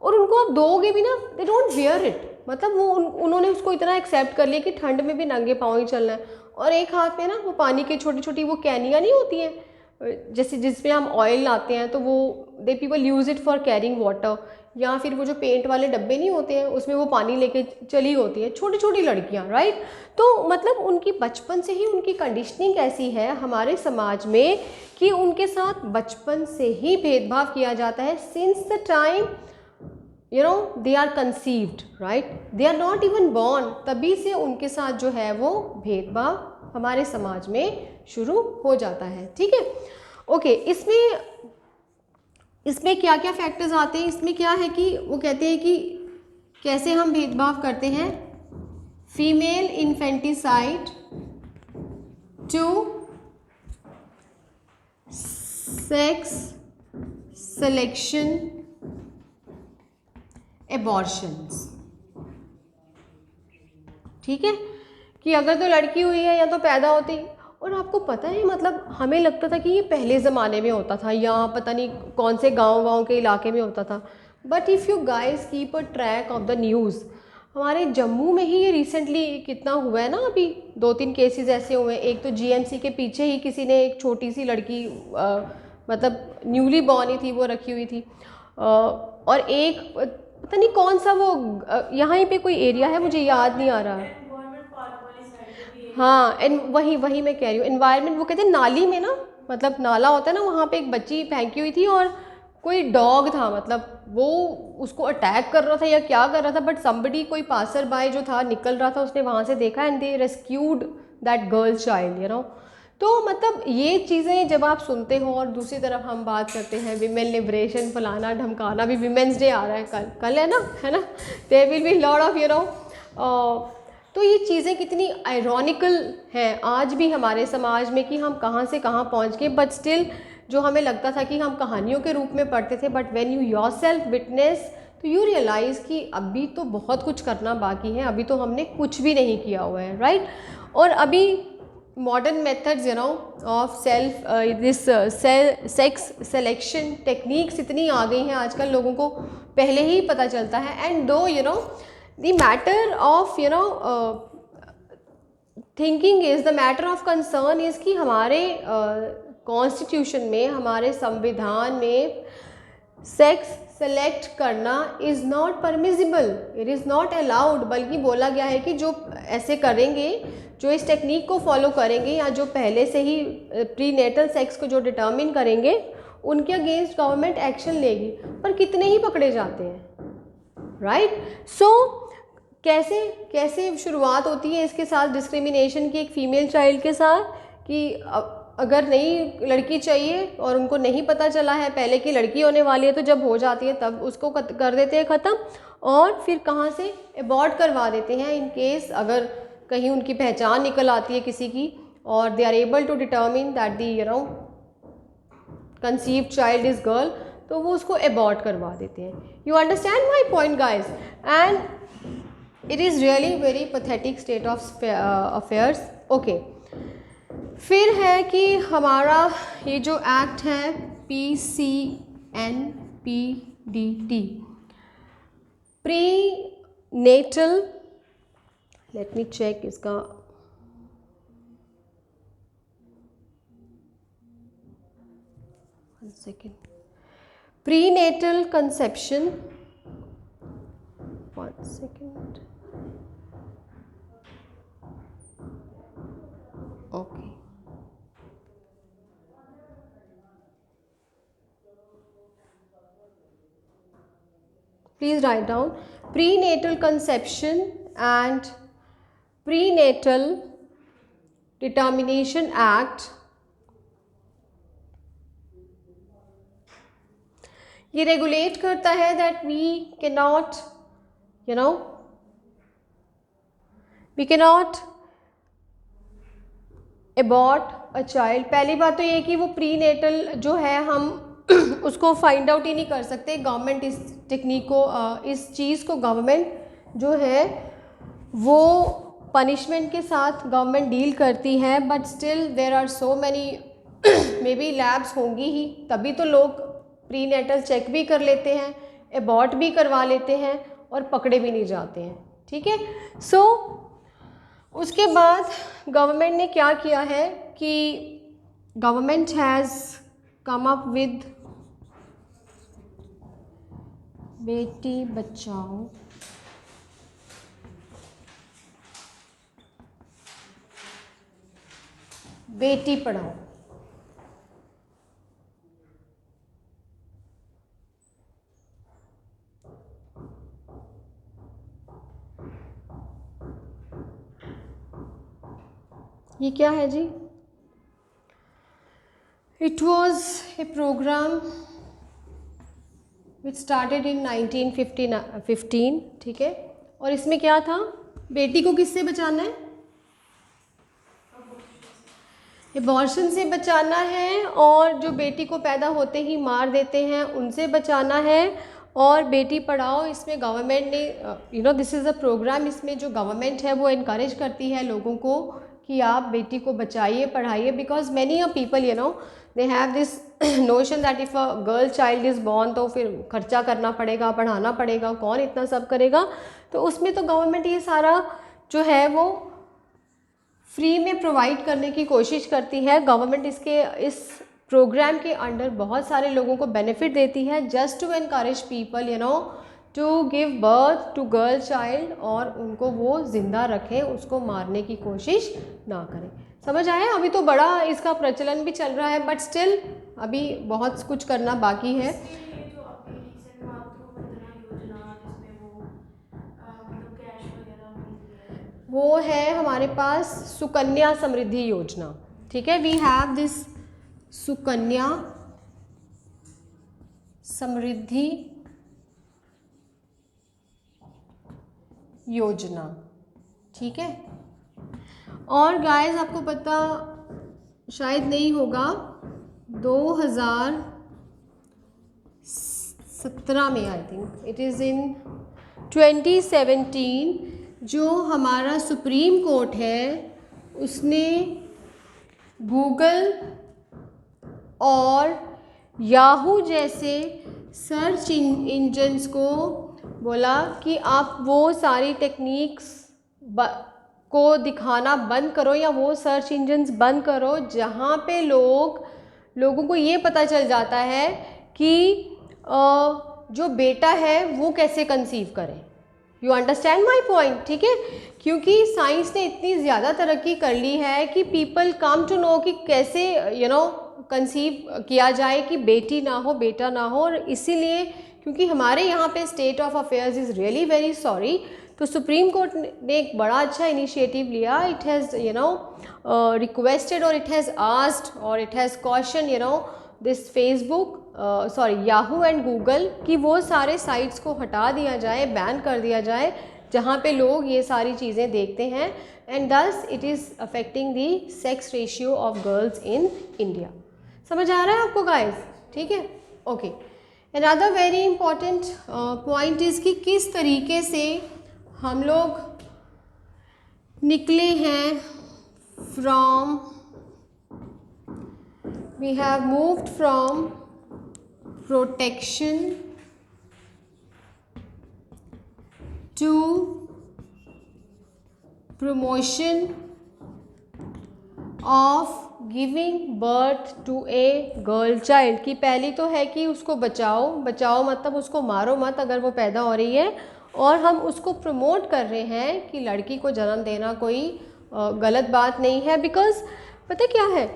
[SPEAKER 1] और उनको आप दोगे भी ना, दे डोंट वेयर इट, मतलब वो उन्होंने उसको इतना एक्सेप्ट कर लिया कि ठंड में भी नंगे पाँव ही चलना है। और एक हाथ में ना वो पानी की छोटी छोटी वो कैनियाँ नहीं होती हैं, जैसे जिसमें हम ऑयल लाते हैं, तो वो they people use it for carrying water, या फिर वो जो पेंट वाले डब्बे नहीं होते हैं उसमें वो पानी लेके चली होती है, छोटी छोटी लड़कियां, राइट। तो मतलब उनकी बचपन से ही उनकी कंडीशनिंग ऐसी है हमारे समाज में कि उनके साथ बचपन से ही भेदभाव किया जाता है, since the time they are conceived, right, they are not even born, तभी से उनके साथ जो है वो भेदभाव हमारे समाज में शुरू हो जाता है। ठीक है, ओके, इसमें क्या क्या फैक्टर्स आते हैं, इसमें क्या है कि वो कहते हैं कि कैसे हम भेदभाव करते हैं, female infanticide to sex selection abortions. ठीक है, कि अगर तो लड़की हुई है या तो पैदा होती, और आपको पता है मतलब हमें लगता था कि ये पहले ज़माने में होता था या पता नहीं कौन से गांव के इलाके में होता था, but if you guys keep a track of the news, हमारे जम्मू में ही ये रिसेंटली कितना हुआ है ना, अभी 2-3 केसेस ऐसे हुए हैं। एक तो जीएमसी के पीछे ही किसी ने एक छोटी सी लड़की मतलब न्यूली बॉर्न ही थी, वो रखी हुई थी, और एक पता नहीं कौन सा वो यहाँ पे कोई एरिया है, मुझे याद नहीं आ रहा। हाँ, वही मैं कह रही हूँ, एनवायरनमेंट, वो कहते हैं नाली में ना, मतलब नाला होता है ना, वहाँ पे एक बच्ची फेंकी हुई थी और कोई डॉग था, मतलब वो उसको अटैक कर रहा था या क्या कर रहा था, बट समबडी, कोई पासर बाय जो था निकल रहा था, उसने वहाँ से देखा and they rescued that girl child, you know. तो मतलब ये चीज़ें जब आप सुनते हो, और दूसरी तरफ हम बात करते हैं विमेन लिबरेशन, फलाना ढमकाना, भी विमेंस डे आ रहा है, कल है ना, there will be lot of, you know. तो ये चीज़ें कितनी आयरॉनिकल हैं आज भी हमारे समाज में कि हम कहाँ से कहाँ पहुँच गए, बट स्टिल जो हमें लगता था कि हम कहानियों के रूप में पढ़ते थे, but when you yourself witness तो यू रियलाइज़ कि अभी तो बहुत कुछ करना बाकी है, अभी तो हमने कुछ भी नहीं किया हुआ है, राइट। और अभी modern methods, you know, of self this sex selection techniques इतनी आ गई हैं आजकल, लोगों को पहले ही पता चलता है। एंड दो, you know, the matter of, you no, thinking is the matter of concern is कि हमारे कॉन्स्टिट्यूशन में, हमारे संविधान में सेक्स सेलेक्ट करना is not permissible, it is not allowed, बल्कि बोला गया है कि जो ऐसे करेंगे, जो इस टेक्निक को फॉलो करेंगे, या जो पहले से ही प्रीनेटल सेक्स को जो डिटर्मिन करेंगे, उनके अगेंस्ट गवर्नमेंट एक्शन लेगी। पर कितने ही पकड़े जाते हैं, राइट। सो कैसे शुरुआत होती है इसके साथ डिस्क्रिमिनेशन की, एक फ़ीमेल चाइल्ड के साथ, कि अगर नई लड़की चाहिए और उनको नहीं पता चला है पहले कि लड़की होने वाली है, तो जब हो जाती है तब उसको कर देते हैं ख़त्म, और फिर कहाँ से एबॉर्ट करवा देते हैं इन केस अगर कहीं उनकी पहचान निकल आती है किसी की, और they are able to determine that the, you know, conceived child is girl, तो वो उसको एबॉर्ट करवा देते हैं। You understand my point guys? And it is really very pathetic state of affairs. Okay, फिर है कि हमारा ये जो एक्ट है PCNPDT, prenatal, let me check इसका, one second, prenatal conception, one second, okay, please write down prenatal conception and prenatal determination act। ये regulate करता है that we can not, you know, we can not abort a child. पहली बात तो ये कि वो प्रीनेटल जो है हम उसको फाइंड आउट ही नहीं कर सकते। गवर्नमेंट इस टेक्निक को, इस चीज़ को गवर्नमेंट जो है वो पनिशमेंट के साथ गवर्नमेंट डील करती है, but still there are so many, maybe labs होंगी ही, तभी तो लोग प्रीनेटल चेक भी कर लेते हैं, एबॉर्ट भी करवा लेते हैं और पकड़े भी नहीं जाते हैं, ठीक है। सो उसके बाद गवर्नमेंट ने क्या किया है कि government has come up with बेटी बचाओ बेटी पढ़ाओ। ये क्या है जी? It was a programme which started in 1915, ठीक है। और इसमें क्या था, बेटी को किससे बचाना है? एबॉर्शन से बचाना है, और जो बेटी को पैदा होते ही मार देते हैं उनसे बचाना है। और बेटी पढ़ाओ, इसमें गवर्नमेंट ने, you know, this is a programme, इसमें जो गवर्नमेंट है वो इनकरेज करती है लोगों को कि आप बेटी को बचाइए, पढ़ाइए, because many a people, you no, they have this notion that if a girl child is born तो फिर खर्चा करना पड़ेगा, पढ़ाना पड़ेगा, कौन इतना सब करेगा। तो उसमें तो गवर्नमेंट ये सारा जो है वो फ्री में प्रोवाइड करने की कोशिश करती है। गवर्नमेंट इस प्रोग्राम के अंडर बहुत सारे लोगों को बेनिफिट देती है, just to encourage people, you know, to give birth to girl child, और उनको वो ज़िंदा रखें, उसको मारने की कोशिश ना करें। समझ आया? अभी तो बड़ा इसका प्रचलन भी चल रहा है, बट स्टिल अभी बहुत कुछ करना बाकी है।
[SPEAKER 2] इसके लिए जो अभी रिसेंट मातृवंदना योजना जिसमें वो मतलब कैश वगैरह मिलती है,
[SPEAKER 1] वो है हमारे पास सुकन्या समृद्धि योजना, ठीक है। We have this Sukanya Samriddhi योजना, ठीक है। और गाइस आपको पता शायद नहीं होगा, 2017 में, I think it is in 2017, जो हमारा सुप्रीम कोर्ट है उसने गूगल और याहू जैसे सर्च इंजन्स को बोला कि आप वो सारी टेक्निक्स को दिखाना बंद करो, या वो सर्च इंजन्स बंद करो जहाँ पे लोगों को ये पता चल जाता है कि जो बेटा है वो कैसे कंसीव करें। यू अंडरस्टैंड माई पॉइंट, ठीक है। क्योंकि साइंस ने इतनी ज़्यादा तरक्की कर ली है कि पीपल कम टू नो कि कैसे कंसीव किया जाए कि बेटी ना हो बेटा ना हो। और इसीलिए क्योंकि हमारे यहाँ पे state of affairs is really very sorry, तो सुप्रीम कोर्ट ने एक बड़ा अच्छा इनिशिएटिव लिया। इट हैज़ रिक्वेस्टेड और इट हैज़ आस्क्ड और it has question this Facebook Yahoo and Google कि वो सारे साइट्स को हटा दिया जाए, बैन कर दिया जाए जहाँ पे लोग ये सारी चीज़ें देखते हैं, and thus it is affecting the sex ratio of girls in India. समझ आ रहा है आपको गाइस, ठीक है, okay. Another very important point is कि किस तरीके से हम लोग निकले हैं from, we have moved from protection to promotion of giving birth to a girl child। की पहली तो है कि उसको बचाओ, बचाओ मतलब उसको मारो मत अगर वो पैदा हो रही है, और हम उसको प्रमोट कर रहे हैं कि लड़की को जन्म देना कोई गलत बात नहीं है। बिकॉज पता क्या है,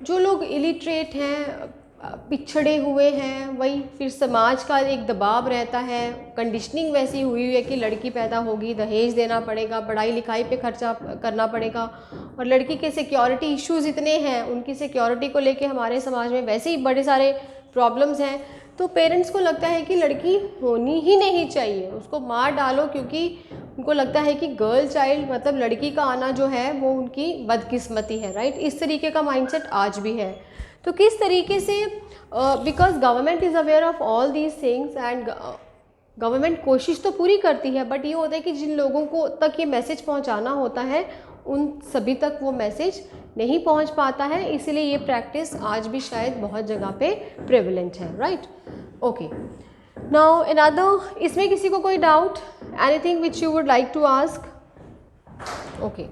[SPEAKER 1] जो लोग इलिटरेट हैं, पिछड़े हुए हैं, वही फिर समाज का एक दबाव रहता है, कंडीशनिंग वैसी हुई है कि लड़की पैदा होगी दहेज देना पड़ेगा, पढ़ाई लिखाई पे खर्चा करना पड़ेगा, और लड़की के सिक्योरिटी इश्यूज़ इतने हैं, उनकी सिक्योरिटी को लेके हमारे समाज में वैसे ही बड़े सारे प्रॉब्लम्स हैं। तो पेरेंट्स को लगता है कि लड़की होनी ही नहीं चाहिए, उसको मार डालो, क्योंकि उनको लगता है कि गर्ल चाइल्ड मतलब लड़की का आना जो है वो उनकी बदकिस्मती है, राइट। इस तरीके का माइंडसेट आज भी है। तो किस तरीके से, because government is aware of all these things and government कोशिश तो पूरी करती है, बट ये होता है कि जिन लोगों को तक ये मैसेज पहुंचाना होता है उन सभी तक वो मैसेज नहीं पहुंच पाता है, इसीलिए ये प्रैक्टिस आज भी शायद बहुत जगह पे प्रेवलेंट है, राइट, ओके। नाउ अनदर, इसमें किसी को कोई doubt, anything which you would like to ask? Okay,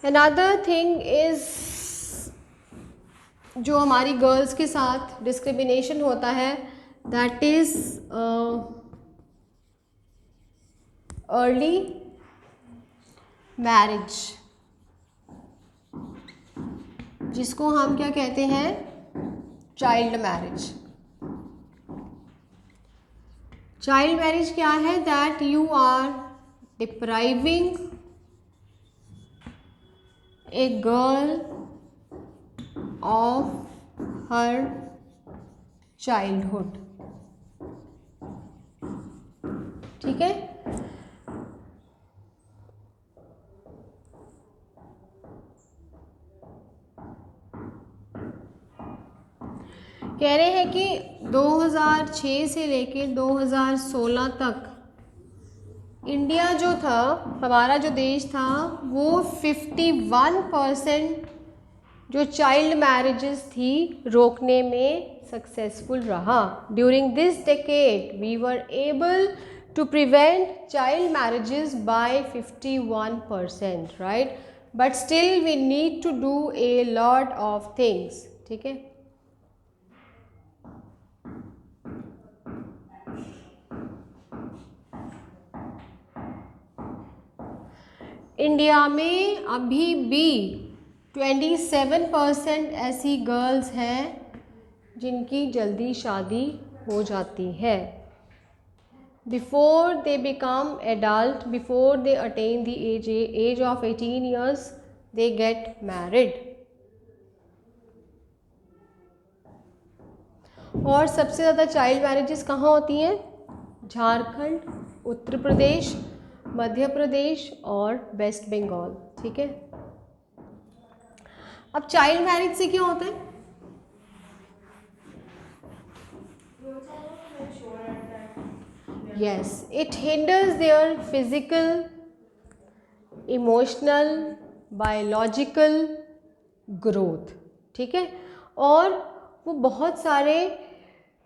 [SPEAKER 1] another thing is जो हमारी गर्ल्स के साथ डिस्क्रिमिनेशन होता है, दैट इज़ अर्ली मैरिज, जिसको हम क्या कहते हैं, चाइल्ड मैरिज। चाइल्ड मैरिज क्या है? That you are depriving a girl of her childhood, ठीक है। कह रहे हैं कि 2006 से लेके 2016 तक इंडिया जो था, हमारा जो देश था, वो 51% जो चाइल्ड मैरिजेस थी रोकने में सक्सेसफुल रहा। During this decade we were able to prevent child marriages by 51%, right, but still we need to do a lot of things, ठीक है। इंडिया में अभी भी 27% ऐसी गर्ल्स हैं जिनकी जल्दी शादी हो जाती है। Before they become adult, before they attain the age of 18 years, they get married. और सबसे ज़्यादा चाइल्ड मैरिजेस कहाँ होती हैं? झारखंड, उत्तर प्रदेश, मध्य प्रदेश और वेस्ट बंगाल। ठीक है, अब चाइल्ड मैरिज से क्या होता है? Yes, it hinders their physical, emotional, biological growth। ठीक है, और वो बहुत सारे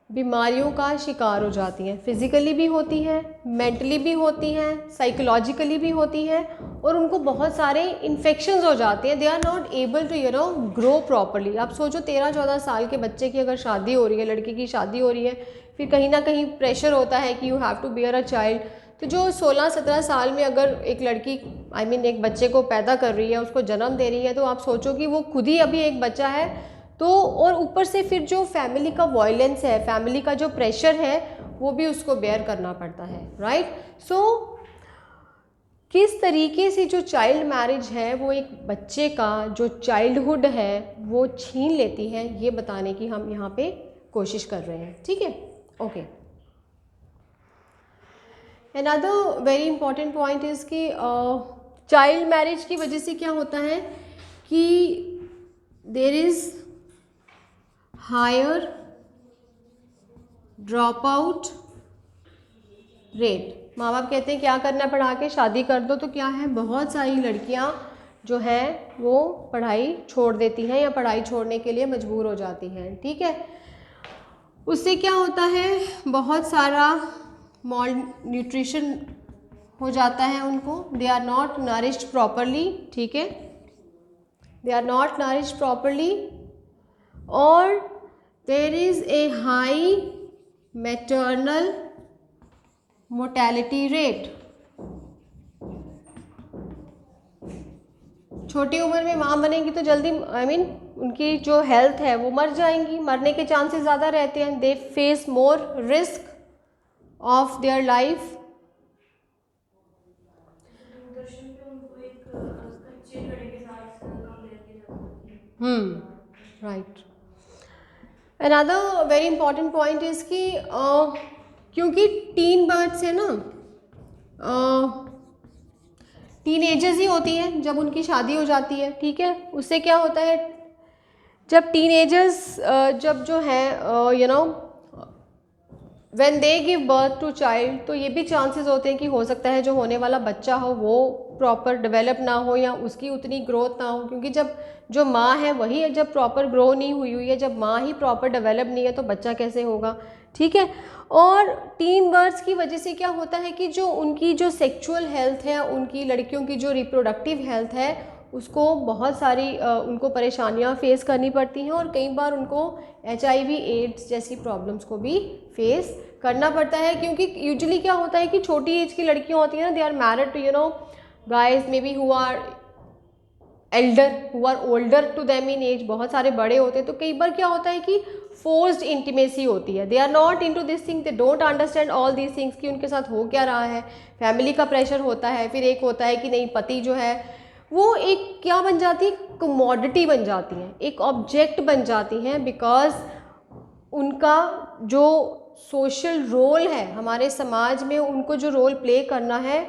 [SPEAKER 1] बीमारियों का शिकार हो जाती हैं। फिज़िकली भी होती हैं, मेंटली भी होती हैं, साइकोलॉजिकली भी होती हैं, और उनको बहुत सारे इन्फेक्शंस हो जाते हैं। They are not able to grow properly. आप सोचो 13-14 साल के बच्चे की अगर शादी हो रही है, लड़की की शादी हो रही है, फिर कहीं ना कहीं प्रेशर होता है कि you have to bear a child. तो जो 16-17 साल में अगर एक लड़की एक बच्चे को पैदा कर रही है, उसको जन्म दे रही है, तो आप सोचो कि वो खुद ही अभी एक बच्चा है, तो और ऊपर से फिर जो फैमिली का वायलेंस है, फैमिली का जो प्रेशर है, वो भी उसको बेयर करना पड़ता है। राइट, सो किस तरीके से जो चाइल्ड मैरिज है वो एक बच्चे का जो चाइल्डहुड है वो छीन लेती है, ये बताने की हम यहाँ पे कोशिश कर रहे हैं। ठीक है, okay. Another very important point is कि चाइल्ड मैरिज की वजह से क्या होता है कि there is higher drop out rate. माँ बाप कहते हैं क्या करना, पढ़ा के शादी कर दो, तो क्या है, बहुत सारी लड़कियाँ जो हैं वो पढ़ाई छोड़ देती हैं या पढ़ाई छोड़ने के लिए मजबूर हो जाती हैं। ठीक है, उससे क्या होता है, बहुत सारा मॉल न्यूट्रिशन हो जाता है उनको। They are not nourished properly. ठीक है, they are not nourished properly, और there is a high maternal mortality rate. छोटी उम्र में माँ बनेंगी तो जल्दी उनकी जो हेल्थ है वो मर जाएंगी, मरने के चांसेस ज़्यादा रहते हैं। They face more risk of their life.
[SPEAKER 2] Doordarshan पे उनको एक कच्चे घड़े के साथ कंपेयर किया जाता है।
[SPEAKER 1] Right. Another very important point is कि क्योंकि टीन बर्ड्स है ना, टीन एजर्स ही होती हैं जब उनकी शादी हो जाती है। ठीक है, उससे क्या होता है, जब टीन एजर्स जब जो है when they give birth to child, तो ये भी चांसेस होते हैं कि हो सकता है जो होने वाला बच्चा हो वो प्रॉपर डेवलप ना हो या उसकी उतनी ग्रोथ ना हो, क्योंकि जब जो माँ है वही जब प्रॉपर ग्रो नहीं हुई है, जब माँ ही प्रॉपर डेवलप नहीं है तो बच्चा कैसे होगा। ठीक है, और टीन बर्ड्स की वजह से क्या होता है कि जो उनकी जो सेक्सुअल हेल्थ है, उनकी लड़कियों की जो रिप्रोडक्टिव हेल्थ है, उसको बहुत सारी उनको परेशानियां फेस करनी पड़ती हैं, और कई बार उनको HIV एड्स जैसी प्रॉब्लम्स को भी फेस करना पड़ता है। क्योंकि यूजुअली क्या होता है कि छोटी एज की लड़कियां होती हैं ना, they are married to guys maybe who are elder, who are older to them in age, बहुत सारे बड़े होते हैं। तो कई बार क्या होता है कि फोर्स्ड इंटीमेसी होती है, they are not into this thing, they don't understand all these things कि उनके साथ हो क्या रहा है। फैमिली का प्रेशर होता है, फिर एक होता है कि नहीं, पति जो है वो एक क्या बन जाती है, कमोडिटी बन जाती हैं, एक ऑब्जेक्ट बन जाती हैं, बिकॉज उनका जो सोशल रोल है हमारे समाज में, उनको जो रोल प्ले करना है,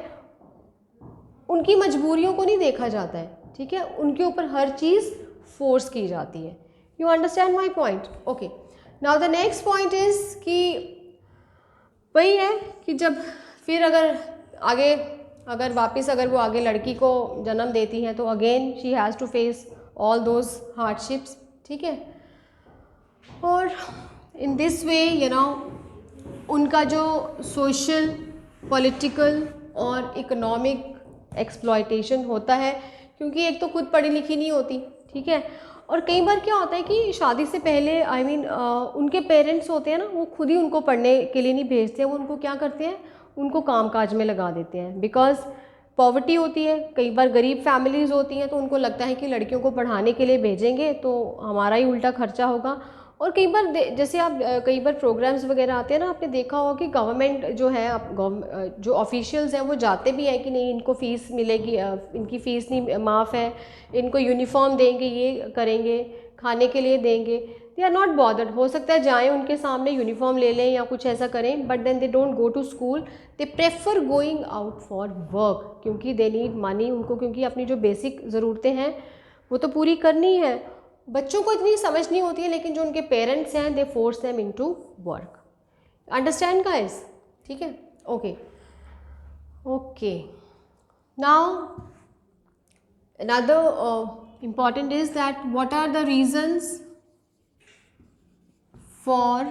[SPEAKER 1] उनकी मजबूरियों को नहीं देखा जाता है। ठीक है, उनके ऊपर हर चीज़ फोर्स की जाती है। You understand my point? Okay, now the next point is कि वही है कि जब फिर अगर वापस वो आगे लड़की को जन्म देती हैं तो again she has to face all those hardships. ठीक है, और इन दिस वे उनका जो सोशल, पॉलिटिकल और इकोनॉमिक एक्सप्लॉयटेशन होता है, क्योंकि एक तो खुद पढ़ी लिखी नहीं होती। ठीक है, और कई बार क्या होता है कि शादी से पहले उनके पेरेंट्स होते हैं ना, वो खुद ही उनको पढ़ने के लिए नहीं भेजते हैं, वो उनको क्या करते हैं, उनको कामकाज में लगा देते हैं। बिकॉज पॉवर्टी होती है, कई बार गरीब फैमिलीज़ होती हैं, तो उनको लगता है कि लड़कियों को पढ़ाने के लिए भेजेंगे तो हमारा ही उल्टा खर्चा होगा। और कई बार जैसे आप कई बार प्रोग्राम्स वगैरह आते हैं ना, आपने देखा होगा कि गवर्नमेंट जो है, जो ऑफिशियल्स हैं वो जाते भी हैं कि नहीं इनको फ़ीस मिलेगी, इनकी फ़ीस नहीं माफ़ है, इनको यूनिफॉर्म देंगे, ये करेंगे, खाने के लिए देंगे। दे आर नॉट बॉदर्ड, हो सकता है जाएं उनके सामने यूनिफॉर्म ले लें या कुछ ऐसा करें, but then they don't go to school, they prefer going out for work, क्योंकि दे नीड मनी, उनको क्योंकि अपनी जो बेसिक ज़रूरतें हैं वो तो पूरी करनी है। बच्चों को इतनी समझ नहीं होती है, लेकिन जो उनके पेरेंट्स हैं they force them into work. Understand guys? ठीक है, okay okay. Now another important is that what are the reasons for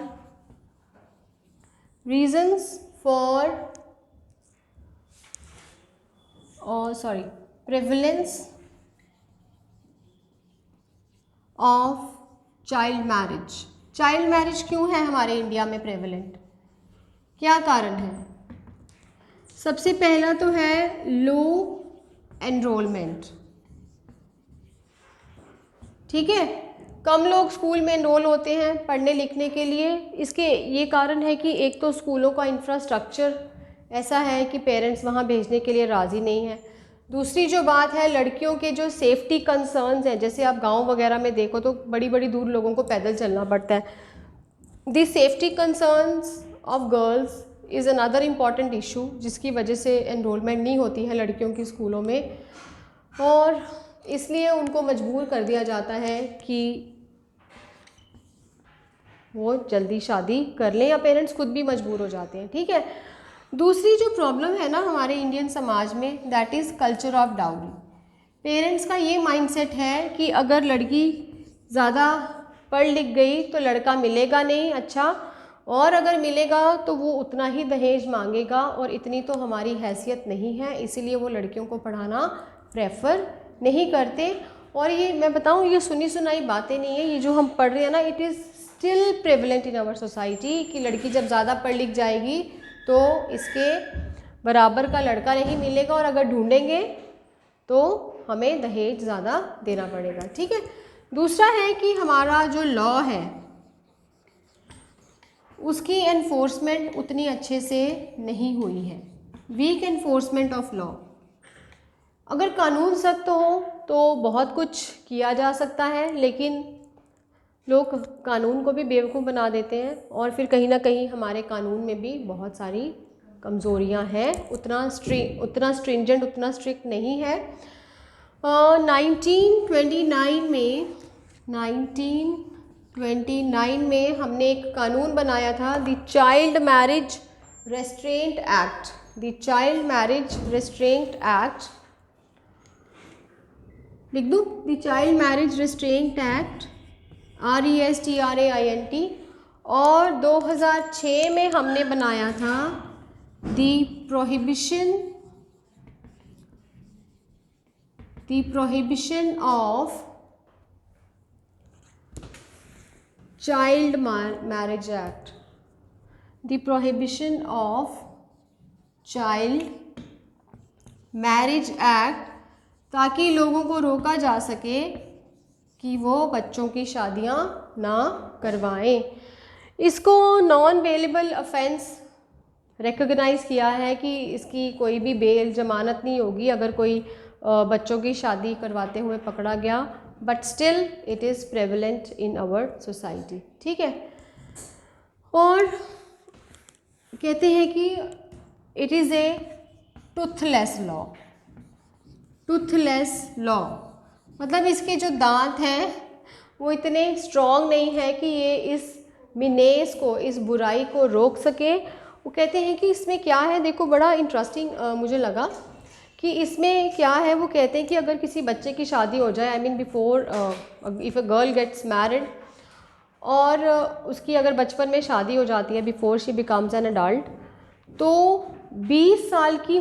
[SPEAKER 1] prevalence of child marriage क्यों है हमारे इंडिया में प्रेवलेंट? क्या कारण है? सबसे पहला तो है लो एनरोलमेंट। ठीक है, कम लोग स्कूल में एनरोल होते हैं पढ़ने लिखने के लिए। इसके ये कारण है कि एक तो स्कूलों का इंफ्रास्ट्रक्चर ऐसा है कि पेरेंट्स वहाँ भेजने के लिए राज़ी नहीं है। दूसरी जो बात है, लड़कियों के जो सेफ्टी कंसर्न्स हैं, जैसे आप गांव वगैरह में देखो तो बड़ी बड़ी दूर लोगों को पैदल चलना पड़ता है। The safety concerns of girls is another important issue, जिसकी वजह से एनरोलमेंट नहीं होती है लड़कियों की स्कूलों में, और इसलिए उनको मजबूर कर दिया जाता है कि वो जल्दी शादी कर लें, या पेरेंट्स खुद भी मजबूर हो जाते हैं। ठीक है, दूसरी जो प्रॉब्लम है ना हमारे इंडियन समाज में, that is culture of dowry. Parents का ये माइंडसेट है कि अगर लड़की ज़्यादा पढ़ लिख गई तो लड़का मिलेगा नहीं अच्छा, और अगर मिलेगा तो वो उतना ही दहेज मांगेगा, और इतनी तो हमारी हैसियत नहीं है, इसीलिए वो लड़कियों को पढ़ाना प्रेफर नहीं करते। और ये मैं बताऊँ, ये सुनी सुनाई बातें नहीं है, ये जो हम पढ़ रहे हैं ना, it is still prevalent in our society कि लड़की जब ज़्यादा पढ़ लिख जाएगी तो इसके बराबर का लड़का नहीं मिलेगा, और अगर ढूंढेंगे तो हमें दहेज ज़्यादा देना पड़ेगा। ठीक है, दूसरा है कि हमारा जो लॉ है उसकी एनफोर्समेंट उतनी अच्छे से नहीं हुई है, वीक एनफोर्समेंट ऑफ लॉ। अगर कानून सख्त हो तो बहुत कुछ किया जा सकता है, लेकिन लोग कानून को भी बेवकूफ़ बना देते हैं, और फिर कहीं ना कहीं हमारे कानून में भी बहुत सारी कमज़ोरियां हैं, उतना स्ट्रिंजेंट, उतना स्ट्रिक्ट नहीं है। 1929 में हमने एक कानून बनाया था, the child marriage restraint act. The child marriage restraint act लिख दूँ, the child marriage restraint act, RESTRAINT। और 2006 में हमने बनाया था the prohibition of child marriage act, the prohibition of child marriage act, ताकि लोगों को रोका जा सके कि वो बच्चों की शादियां ना करवाएं। इसको नॉन बेलेबल ऑफेंस रिकॉग्नाइज़ किया है कि इसकी कोई भी बेल जमानत नहीं होगी अगर कोई बच्चों की शादी करवाते हुए पकड़ा गया, but still it is prevalent in our society. ठीक है, और कहते हैं कि it is a toothless law, मतलब इसके जो दांत हैं वो इतने स्ट्रॉन्ग नहीं है कि ये इस मिनेस को, इस बुराई को रोक सके। वो कहते हैं कि इसमें क्या है, देखो बड़ा इंटरेस्टिंग मुझे लगा कि इसमें क्या है। वो कहते हैं कि अगर किसी बच्चे की शादी हो जाए, I mean before if a girl gets married, और उसकी अगर बचपन में शादी हो जाती है, before she becomes an adult, तो 20 साल की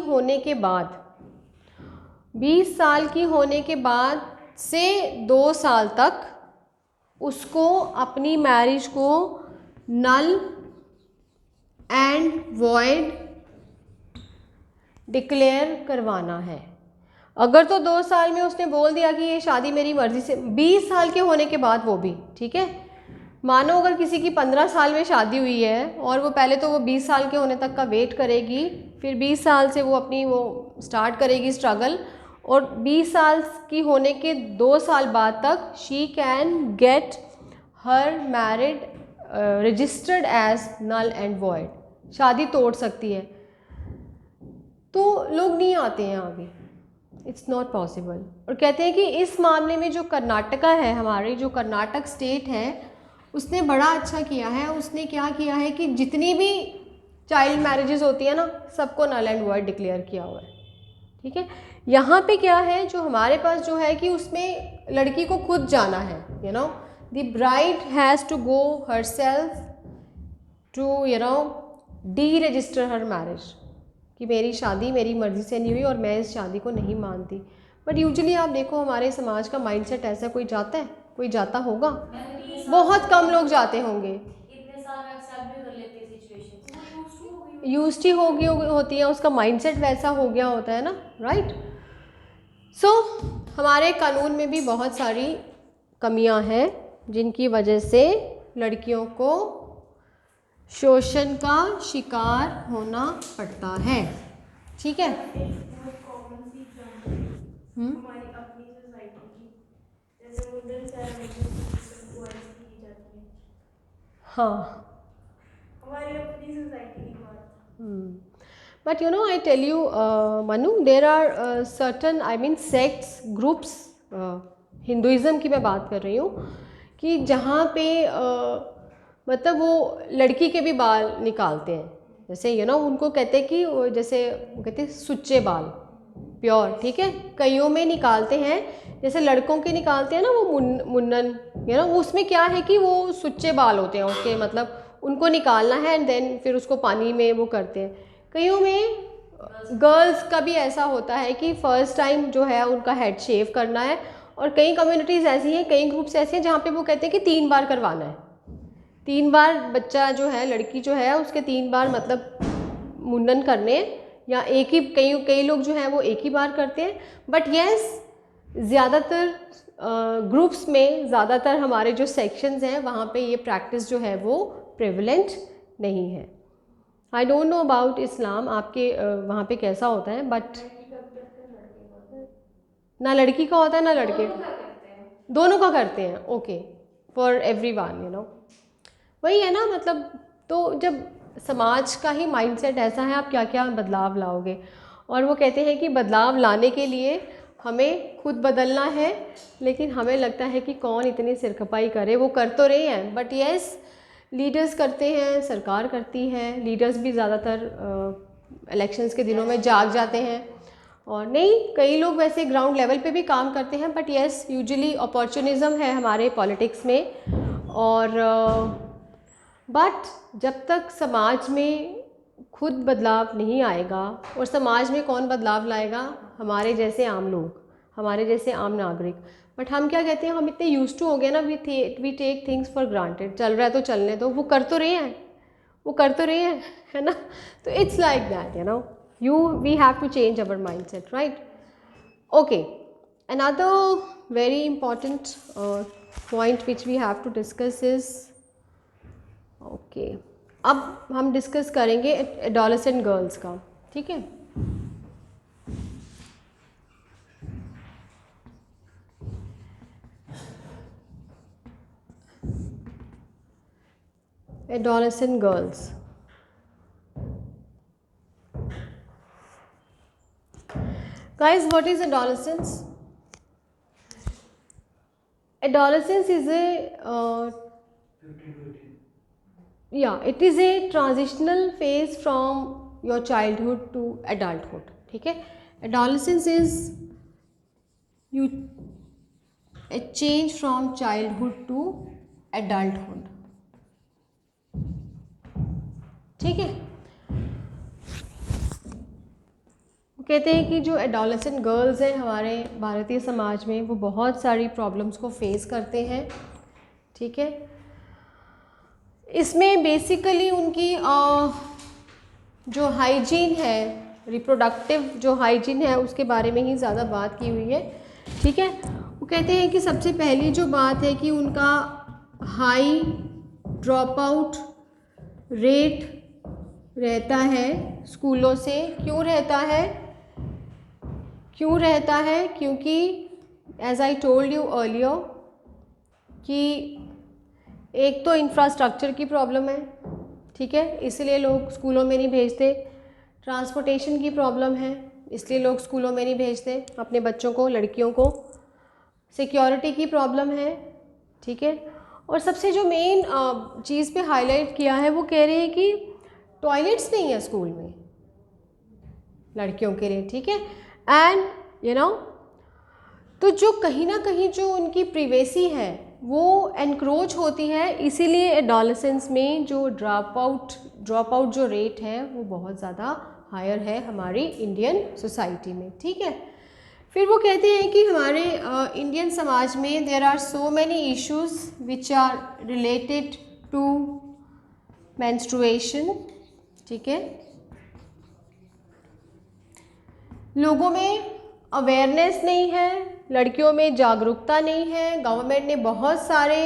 [SPEAKER 1] होने के बाद से 2 साल तक उसको अपनी मैरिज को नल एंड वॉइड डिक्लेयर करवाना है। अगर तो 2 साल में उसने बोल दिया कि ये शादी मेरी मर्ज़ी से, 20 साल के होने के बाद वो भी ठीक है। मानो अगर किसी की 15 साल में शादी हुई है और वो पहले तो वो 20 साल के होने तक का वेट करेगी, फिर 20 साल से वो अपनी वो स्टार्ट करेगी स्ट्रगल, और 20 साल की होने के 2 साल बाद तक she can get her married registered as null and void, शादी तोड़ सकती है। तो लोग नहीं आते हैं आगे, इट्स नॉट पॉसिबल। और कहते हैं कि इस मामले में जो कर्नाटका है, हमारी जो कर्नाटक स्टेट है, उसने बड़ा अच्छा किया है। उसने क्या किया है कि जितनी भी चाइल्ड मैरिजेस होती है ना, सबको नल एंड वॉइड डिक्लेयर किया हुआ है, ठीक है। यहाँ पे क्या है, जो हमारे पास जो है कि उसमें लड़की को खुद जाना है, you know, the bride has to go herself to you know the register her marriage, कि मेरी शादी मेरी मर्ज़ी से नहीं हुई और मैं इस शादी को नहीं मानती। बट यूजुअली आप देखो हमारे समाज का माइंडसेट ऐसा, कोई जाता है, कोई जाता होगा, बहुत कम लोग जाते होंगे।
[SPEAKER 3] इतने साल में एक्सेप्ट भी कर लेते हैं सिचुएशन,
[SPEAKER 1] यूज्ड ही होती है, उसका माइंडसेट वैसा हो गया होता है ना, राइट। सो हमारे कानून में भी बहुत सारी कमियां हैं जिनकी वजह से लड़कियों को शोषण का शिकार होना पड़ता है, ठीक है।
[SPEAKER 2] एक बहुत कॉमन सी एग्जांपल हमारी अपनी सोसाइटी की, जैसे मुंडन सेरेमनी की जाती है।
[SPEAKER 1] हाँ,
[SPEAKER 2] हमारी अपनी सोसाइटी की बात।
[SPEAKER 1] But you know I tell you Manu, there are certain I mean sects groups, Hinduism की मैं बात कर रही हूँ, कि जहाँ पे मतलब वो लड़की के भी बाल निकालते हैं, जैसे यू नो उनको कहते हैं कि जैसे कहते हैं सुच्चे बाल, प्योर, ठीक है। कईयों में निकालते हैं, जैसे लड़कों के निकालते हैं ना वो मुन्नन, यू नो, उसमें क्या है कि वो सुच्चे बाल होते हैं उसके, मतलब उनको निकालना है एंड देन फिर उसको पानी में वो करते हैं। कईयों में गर्ल्स का भी ऐसा होता है कि फ़र्स्ट टाइम जो है उनका हेड शेव करना है, और कई कम्युनिटीज़ ऐसी हैं, कई ग्रुप्स ऐसे हैं जहाँ पे वो कहते हैं कि 3 बार करवाना है, 3 बार बच्चा जो है, लड़की जो है उसके 3 बार मतलब मुंडन करने, या एक ही, कई लोग जो हैं वो एक ही बार करते हैं। बट येस, ज़्यादातर ग्रुप्स में, ज़्यादातर हमारे जो सेक्शंस हैं वहाँ पे ये प्रैक्टिस जो है वो प्रेवलेंट नहीं है। आई डोंट नो अबाउट इस्लाम, आपके वहाँ पे कैसा होता है, बट ना लड़की का होता है ना लड़के, दोनों का करते हैं, okay, for everyone, you know. वही है ना, मतलब तो जब समाज का ही माइंडसेट ऐसा है, आप क्या क्या बदलाव लाओगे। और वो कहते हैं कि बदलाव लाने के लिए हमें खुद बदलना है, लेकिन हमें लगता है कि कौन इतनी सिरखपाई करे, वो कर तो रहे हैं, बट येस लीडर्स करते हैं, सरकार करती है, लीडर्स भी ज़्यादातर इलेक्शंस के दिनों में जाग जाते हैं, और नहीं, कई लोग वैसे ग्राउंड लेवल पे भी काम करते हैं, बट येस यूजुअली अपॉर्चुनिज़म है हमारे पॉलिटिक्स में। और बट जब तक समाज में खुद बदलाव नहीं आएगा, और समाज में कौन बदलाव लाएगा, हमारे जैसे आम लोग, हमारे जैसे आम नागरिक। बट हम क्या कहते हैं, हम इतने यूज्ड टू हो गए ना, we take things for granted, चल रहा है तो चलने दो, वो कर तो रहे हैं, वो कर तो रहे हैं, है ना। तो it's like that, you know, we have to change our mindset, right. Okay, another very important point which we have to discuss is, okay, अब हम डिस्कस करेंगे एडोलेसेंट गर्ल्स का, ठीक है। Adolescent girls, guys, what is adolescence? Adolescence is a it is a transitional phase from your childhood to adulthood, ठीक है। Adolescence is a change from childhood to adulthood, ठीक है। कहते हैं कि जो एडोलेसेंट गर्ल्स हैं हमारे भारतीय समाज में, वो बहुत सारी प्रॉब्लम्स को फेस करते हैं, ठीक है। इसमें बेसिकली उनकी जो हाइजीन है, रिप्रोडक्टिव जो हाइजीन है उसके बारे में ही ज़्यादा बात की हुई है, ठीक है। वो कहते हैं कि सबसे पहली जो बात है कि उनका हाई ड्रॉप आउट रेट रहता है स्कूलों से। क्यों रहता है? क्यों रहता है? क्योंकि as I told you earlier कि एक तो इंफ्रास्ट्रक्चर की प्रॉब्लम है, ठीक है, इसलिए लोग स्कूलों में नहीं भेजते। ट्रांसपोर्टेशन की प्रॉब्लम है, इसलिए लोग स्कूलों में नहीं भेजते अपने बच्चों को, लड़कियों को। सिक्योरिटी की प्रॉब्लम है, ठीक है। और सबसे जो मेन चीज़ पे हाईलाइट किया है वो कह रहे हैं कि टॉयलेट्स नहीं है स्कूल में लड़कियों के लिए, ठीक है। एंड यू नो तो जो कहीं ना कहीं जो उनकी प्रिवेसी है वो एनक्रोच होती है, इसीलिए एडोलेसेंस में जो ड्रॉप आउट जो रेट है वो बहुत ज़्यादा हायर है हमारी इंडियन सोसाइटी में, ठीक है। फिर वो कहते हैं कि हमारे इंडियन समाज में there are so many issues which are related to menstruation, ठीक है। लोगों में अवेयरनेस नहीं है, लड़कियों में जागरूकता नहीं है। गवर्नमेंट ने बहुत सारे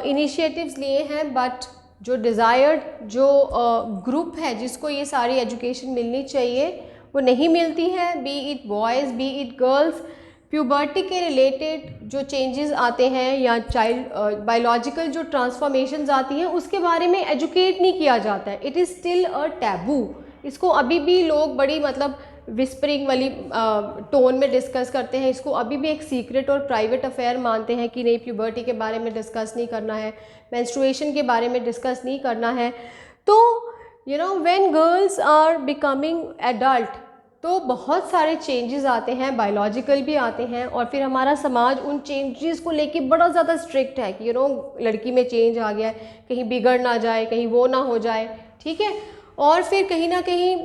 [SPEAKER 1] इनिशिएटिव्स लिए हैं, बट जो डिज़ायर्ड जो ग्रुप है जिसको ये सारी एजुकेशन मिलनी चाहिए वो नहीं मिलती है। B it boys B it girls, puberty के रिलेटेड जो चेंजेस आते हैं या चाइल्ड बायोलॉजिकल जो ट्रांसफॉर्मेशंस आती हैं उसके बारे में एजुकेट नहीं किया जाता है। It is still a taboo. इसको अभी भी लोग बड़ी मतलब विस्परिंग वाली टोन में डिस्कस करते हैं। इसको अभी भी एक सीक्रेट और प्राइवेट अफेयर मानते हैं कि नहीं, प्यूबर्टी के बारे में डिस्कस नहीं करना है, मेंस्ट्रुएशन के बारे में डिस्कस नहीं करना है। तो you know when girls are becoming adult तो बहुत सारे चेंजेस आते हैं, बायोलॉजिकल भी आते हैं, और फिर हमारा समाज उन चेंजेस को लेके बड़ा ज़्यादा स्ट्रिक्ट है कि यू नो लड़की में चेंज आ गया है, कहीं बिगड़ ना जाए, कहीं वो ना हो जाए, ठीक है। और फिर कहीं ना कहीं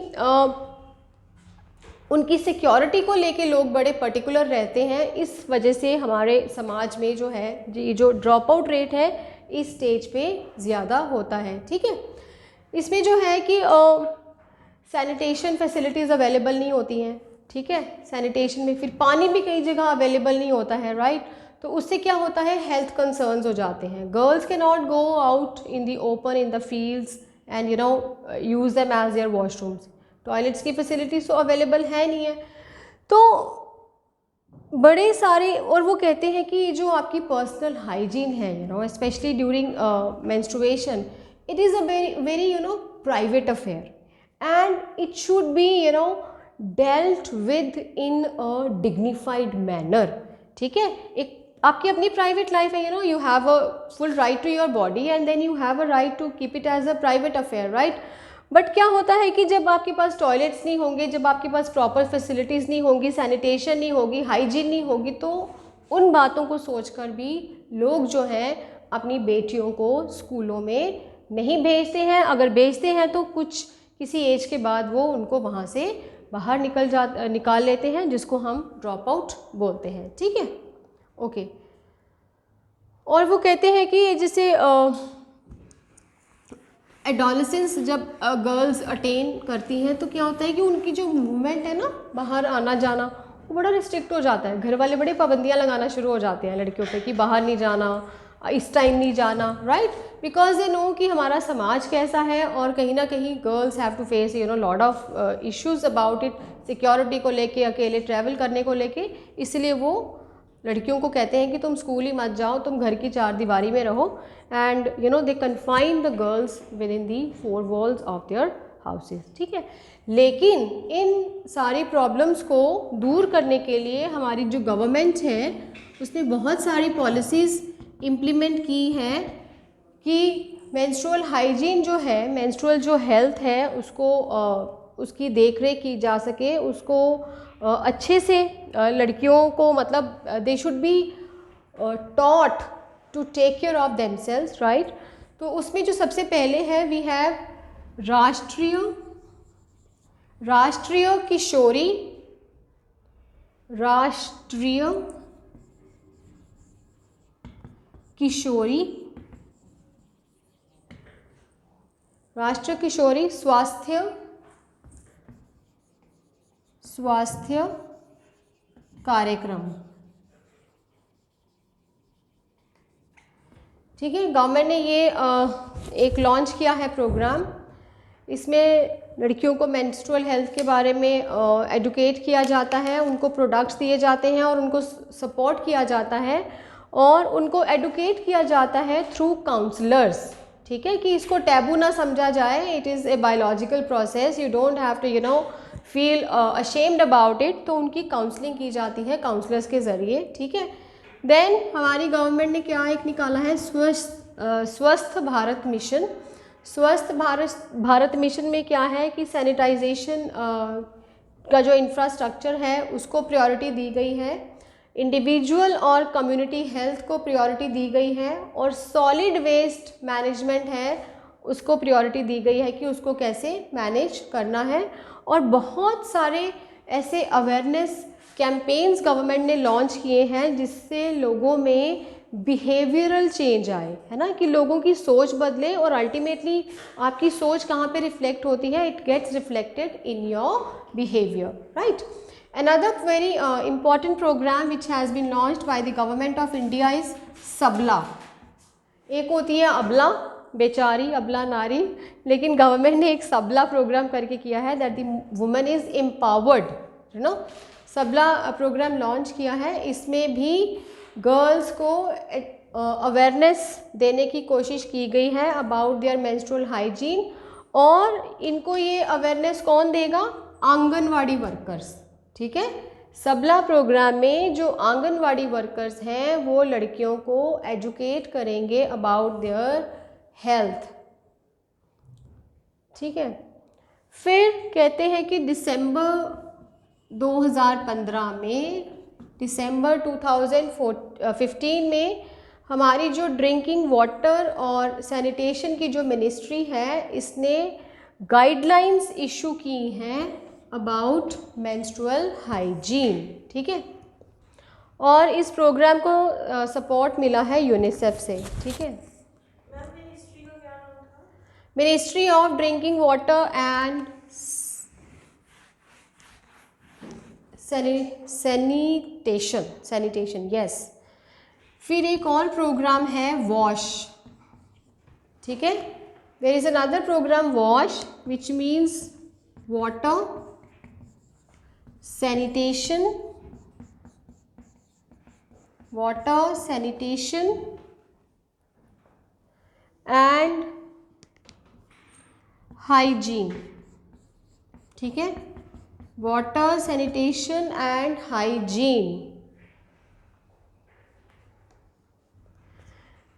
[SPEAKER 1] उनकी सिक्योरिटी को लेके लोग बड़े पर्टिकुलर रहते हैं। इस वजह से हमारे समाज में जो है ये जो ड्रॉप आउट रेट है इस स्टेज पे ज़्यादा होता है, ठीक है। इसमें जो है कि सैनिटेशन फैसिलिटीज़ अवेलेबल नहीं होती हैं, ठीक है। सैनिटेशन में फिर पानी भी कई जगह अवेलेबल नहीं होता है, राइट। तो उससे क्या होता है, हेल्थ कंसर्न्स हो जाते हैं। Girls can not go out in the open in the fields and you know use them as their washrooms. Toilets की फैसिलिटीज़ तो अवेलेबल है नहीं है। तो बड़े सारे, और वो कहते हैं कि जो आपकी पर्सनल हाइजीन है you no specially during menstruation, it is a very you know private affair and it should be you know dealt with in a dignified manner, ठीक है। एक आपकी अपनी प्राइवेट लाइफ है, you know you have a full right to your body and then you have a right to keep it as a private affair, right. But क्या होता है कि जब आपके पास टॉयलेट्स नहीं होंगे, जब आपके पास प्रॉपर फैसिलिटीज़ नहीं होंगी, सैनिटेशन नहीं होगी, हाइजीन नहीं होगी, तो उन बातों को सोचकर भी लोग जो हैं अपनी बेटियों को स्कूलों में नहीं भेजते हैं। अगर भेजते हैं तो कुछ किसी एज के बाद वो उनको वहाँ से बाहर निकाल लेते हैं, जिसको हम ड्रॉप आउट बोलते हैं, ठीक है, ओके। और वो कहते हैं कि जैसे एडोलेसेंस जब गर्ल्स अटेन करती हैं तो क्या होता है कि उनकी जो मूवमेंट है ना, बाहर आना जाना, वो बड़ा रिस्ट्रिक्ट हो जाता है। घर वाले बड़े पाबंदियाँ लगाना शुरू हो जाते हैं लड़कियों पे कि बाहर नहीं जाना, इस टाइम नहीं जाना, राइट, बिकॉज दे नो कि हमारा समाज कैसा है। और कहीं ना कहीं girls have to face you know lot of issues about it, security को लेके, अकेले ट्रैवल करने को लेके। इसलिए वो लड़कियों को कहते हैं कि तुम स्कूल ही मत जाओ, तुम घर की चार दीवारी में रहो, and you no they confine the girls with in the four walls of their houses, ठीक है। लेकिन इन सारी प्रॉब्लम्स को दूर करने के लिए हमारी जो गवर्नमेंट है उसने बहुत सारी पॉलिसीज़ इम्प्लीमेंट की है कि मेंस्ट्रुअल हाइजीन जो है, मेंस्ट्रुअल जो हेल्थ है उसको उसकी देख रेख की जा सके, उसको अच्छे से लड़कियों को मतलब they should be taught to take care of themselves, right. तो उसमें जो सबसे पहले है वी हैव राष्ट्रीय किशोरी स्वास्थ्य स्वास्थ्य कार्यक्रम। ठीक है, गवर्नमेंट ने ये एक लॉन्च किया है प्रोग्राम। इसमें लड़कियों को मेंस्ट्रुअल हेल्थ के बारे में एडुकेट किया जाता है, उनको प्रोडक्ट्स दिए जाते हैं और उनको सपोर्ट किया जाता है और उनको एडुकेट किया जाता है थ्रू काउंसलर्स। ठीक है, कि इसको टैबू ना समझा जाए, it is a biological process, you don't have to feel ashamed about it. तो उनकी काउंसलिंग की जाती है काउंसलर्स के ज़रिए। ठीक है, देन हमारी गवर्नमेंट ने क्या एक निकाला है, स्वस्थ भारत मिशन। स्वस्थ भारत मिशन में क्या है कि सैनिटाइजेशन का जो इंफ्रास्ट्रक्चर है उसको प्रायोरिटी दी गई है, इंडिविजुअल और कम्युनिटी हेल्थ को प्रायोरिटी दी गई है और सॉलिड वेस्ट मैनेजमेंट है उसको प्रायोरिटी दी गई है कि उसको कैसे मैनेज करना है। और बहुत सारे ऐसे अवेयरनेस कैंपेन्स गवर्नमेंट ने लॉन्च किए हैं जिससे लोगों में बिहेवियरल चेंज आए, है ना, कि लोगों की सोच बदले और अल्टीमेटली आपकी सोच कहाँ पे रिफ्लेक्ट होती है, it gets reflected in your behaviour, right. Another very important program which has been launched by the government of India is सबला। एक होती है अबला, बेचारी अबला नारी, लेकिन गवर्नमेंट ने एक सबला प्रोग्राम करके किया है that the woman is empowered, you know. सबला प्रोग्राम लॉन्च किया है, इसमें भी गर्ल्स को अवेयरनेस देने की कोशिश की गई है अबाउट देयर मेंस्ट्रुअल हाइजीन। और इनको ये अवेयरनेस कौन देगा, आंगनवाड़ी वर्कर्स। ठीक है, सबला प्रोग्राम में जो आंगनवाड़ी वर्कर्स हैं वो लड़कियों को एजुकेट करेंगे अबाउट देयर हेल्थ। ठीक है, फिर कहते हैं कि दिसंबर 2015 में हमारी जो ड्रिंकिंग वाटर और सैनिटेशन की जो मिनिस्ट्री है इसने गाइडलाइंस इशू की हैं अबाउट मेंस्ट्रुअल हाइजीन। ठीक है, और इस प्रोग्राम को सपोर्ट मिला है यूनिसेफ से। ठीक है,
[SPEAKER 2] मिनिस्ट्री का क्या नाम था?
[SPEAKER 1] Ministry of drinking water and sanitation, yes. फिर एक और प्रोग्राम है वॉश। ठीक है, देयर इज अनदर प्रोग्राम वॉश which means water sanitation and hygiene। ठीक है, वाटर सैनिटेशन एंड हाइजीन।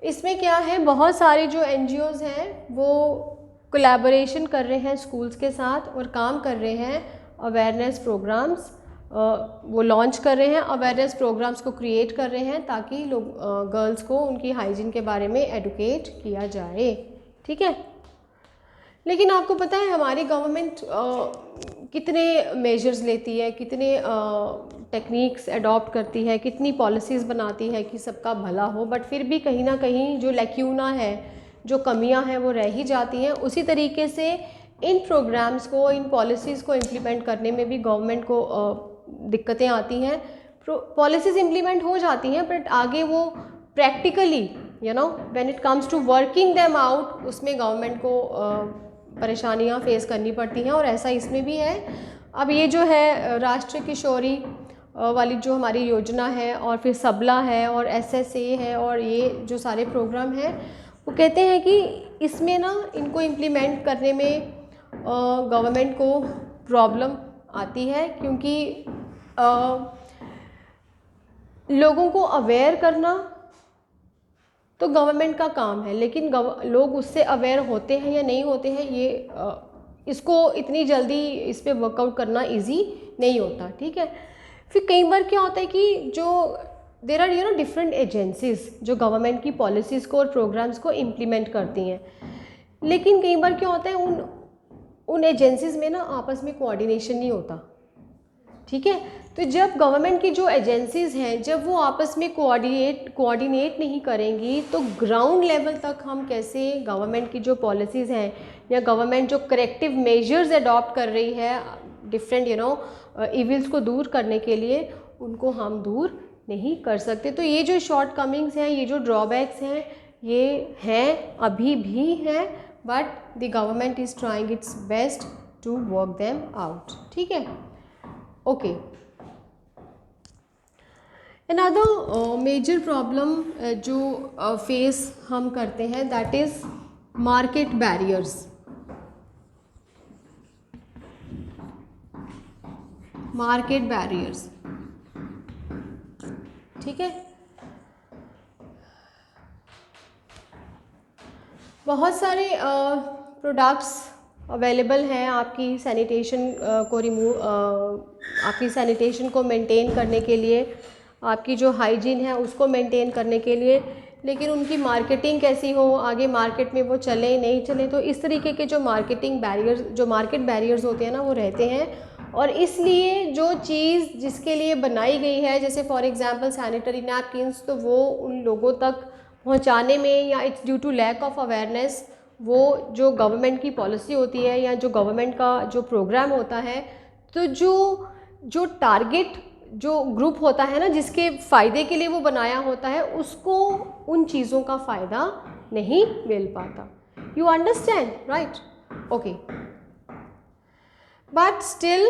[SPEAKER 1] इसमें क्या है, बहुत सारे जो NGOs हैं वो कोलैबोरेशन कर रहे हैं स्कूल्स के साथ और काम कर रहे हैं, अवेयरनेस प्रोग्राम्स वो लॉन्च कर रहे हैं, अवेयरनेस प्रोग्राम्स को क्रिएट कर रहे हैं ताकि लोग गर्ल्स को उनकी हाइजीन के बारे में एडुकेट किया जाए। ठीक है, लेकिन आपको पता है हमारी गवर्नमेंट कितने मेजर्स लेती है, कितने टेक्निक्स अडॉप्ट करती है, कितनी पॉलिसीज़ बनाती है कि सबका भला हो, बट फिर भी कहीं ना कहीं जो लैक्यूना है, जो कमियां हैं वो रह ही जाती हैं। उसी तरीके से इन प्रोग्राम्स को, इन पॉलिसीज़ को इम्प्लीमेंट करने में भी गवर्नमेंट को दिक्कतें आती हैं। पॉलिसीज़ इम्प्लीमेंट हो जाती हैं बट आगे वो practically when it comes to working them out उसमें गवर्नमेंट को परेशानियां फेस करनी पड़ती हैं, और ऐसा इसमें भी है। अब ये जो है राष्ट्रीय किशोरी वाली जो हमारी योजना है और फिर सबला है और SSA है और ये जो सारे प्रोग्राम हैं वो कहते हैं कि इसमें ना इनको इम्प्लीमेंट करने में गवर्नमेंट को प्रॉब्लम आती है, क्योंकि लोगों को अवेयर करना तो गवर्नमेंट का काम है, लेकिन लोग उससे अवेयर होते हैं या नहीं होते हैं ये इसको इतनी जल्दी इस पर वर्कआउट करना इजी नहीं होता। ठीक है, फिर कई बार क्या होता है कि जो देयर आर डिफरेंट एजेंसीज जो गवर्नमेंट की पॉलिसीज़ को और प्रोग्राम्स को इम्प्लीमेंट करती हैं, लेकिन कई बार क्या होता है उन एजेंसीज़ में ना आपस में कोऑर्डिनेशन नहीं होता। ठीक है, तो जब गवर्नमेंट की जो एजेंसीज़ हैं जब वो आपस में कोऑर्डिनेट नहीं करेंगी तो ग्राउंड लेवल तक हम कैसे गवर्नमेंट की जो पॉलिसीज़ हैं या गवर्नमेंट जो करेक्टिव मेजर्स अडॉप्ट कर रही है डिफरेंट इविल्स को दूर करने के लिए उनको हम दूर नहीं कर सकते। तो ये जो शॉर्ट कमिंग्स हैं, ये जो ड्रॉबैक्स हैं, ये हैं, अभी भी हैं, but the government is trying its best to work them out. ठीक है, ओके। अनदर मेजर प्रॉब्लम जो फेस हम करते हैं, that is market barriers. Market barriers, ठीक है। बहुत सारे प्रोडक्ट्स अवेलेबल हैं आपकी सैनिटेशन को आपकी सैनिटेशन को मेंटेन करने के लिए, आपकी जो हाइजीन है उसको मेंटेन करने के लिए, लेकिन उनकी मार्केटिंग कैसी हो, आगे मार्केट में वो चले नहीं चले, तो इस तरीके के जो मार्केट बैरियर्स होते हैं ना, वो रहते हैं। और इसलिए जो चीज़ जिसके लिए बनाई गई है, जैसे फॉर एग्जांपल सैनिटरी नैपकिन्स, तो वो उन लोगों तक पहुंचाने में, या it's due to lack of awareness, वो जो गवर्नमेंट की पॉलिसी होती है या जो गवर्नमेंट का जो प्रोग्राम होता है, तो जो टारगेट जो ग्रुप होता है ना, जिसके फ़ायदे के लिए वो बनाया होता है, उसको उन चीज़ों का फ़ायदा नहीं मिल पाता। You understand, right? Okay, but still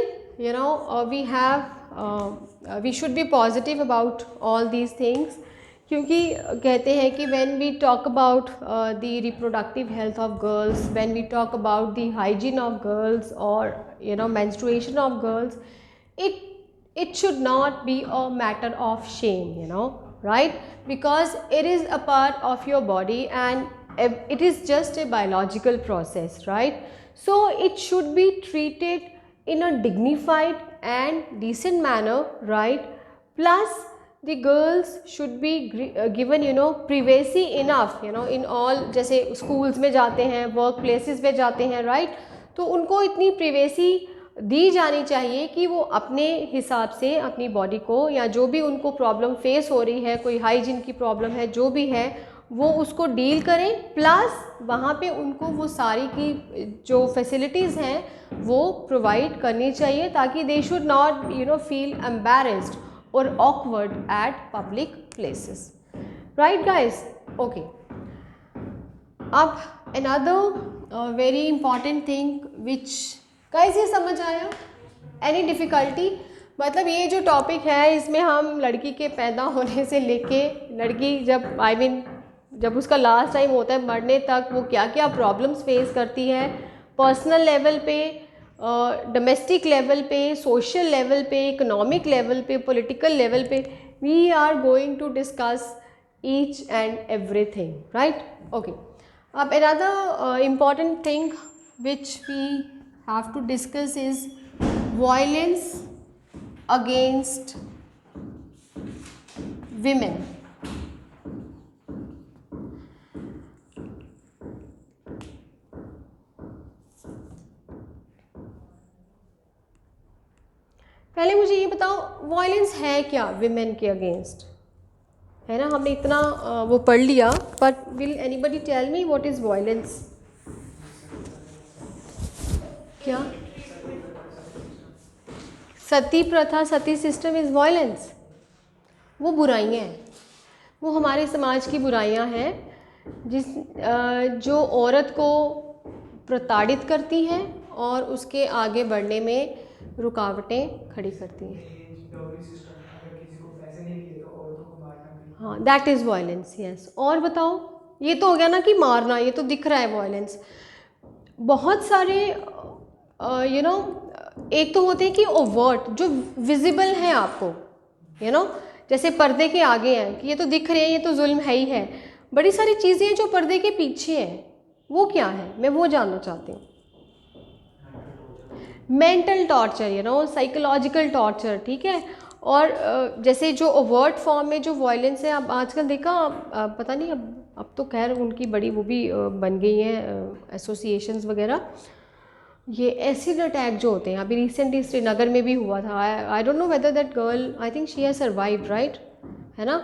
[SPEAKER 1] we should be positive about all these things, क्योंकि कहते हैं कि when we talk about the reproductive health of girls, when we talk about the hygiene of girls, or menstruation of girls, it should not be a matter of shame, right? Because it is a part of your body and it is just a biological process, right? So it should be treated in a dignified and decent manner, right? Plus the girls should be given privacy enough, in all, जैसे schools में जाते हैं, work places में जाते हैं, right? तो उनको इतनी privacy दी जानी चाहिए कि वो अपने हिसाब से अपनी बॉडी को, या जो भी उनको प्रॉब्लम फेस हो रही है, कोई हाइजीन की प्रॉब्लम है, जो भी है, वो उसको डील करें। प्लस वहाँ पे उनको वो सारी की जो फैसिलिटीज़ हैं वो प्रोवाइड करनी चाहिए, ताकि they should not feel embarrassed और awkward at public places, right guys? Okay, अब another very important thing which guys, ये समझ आया? Any difficulty? मतलब ये जो टॉपिक है, इसमें हम लड़की के पैदा होने से लेके लड़की जब जब उसका लास्ट टाइम होता है मरने तक, वो क्या क्या प्रॉब्लम्स फेस करती है, पर्सनल लेवल पे, डोमेस्टिक लेवल पे, सोशल लेवल पे, इकोनॉमिक लेवल पे, पॉलिटिकल लेवल पे, we are going to discuss each and everything, right? Okay, अब another important thing which we have to discuss is violence against women. पहले मुझे ये बताओ, वायलेंस है क्या विमेन के अगेंस्ट? है ना, हमने इतना वो पढ़ लिया, but will anybody tell me what is violence? क्या? सती प्रथा, सती सिस्टम इज वायलेंस? वो बुराइयाँ हैं, वो हमारे समाज की बुराइयाँ हैं जो औरत को प्रताड़ित करती हैं और उसके आगे बढ़ने में रुकावटें खड़ी करती हैं। हाँ, दैट इज़ वायलेंस, यस। और बताओ, ये तो हो गया ना कि मारना, ये तो दिख रहा है वायलेंस। बहुत सारे एक तो होते हैं कि ओवर्ट, जो विजिबल हैं आपको, जैसे पर्दे के आगे हैं कि ये तो दिख रहे हैं, ये तो जुल्म है ही है। बड़ी सारी चीज़ें हैं जो पर्दे के पीछे हैं, वो क्या है, मैं वो जानना चाहती हूँ। मेंटल टॉर्चर, साइकोलॉजिकल टॉर्चर, ठीक है। और जैसे जो ओवर्ट फॉर्म में जो वायलेंस है, अब आजकल देखा, पता नहीं, अब तो खैर उनकी बड़ी वो भी बन गई हैं एसोसिएशंस वगैरह। ये एसिड अटैक जो होते हैं, अभी रिसेंटली श्रीनगर में भी हुआ था। आई don't know whether that girl, I think she has survived, right? है ना,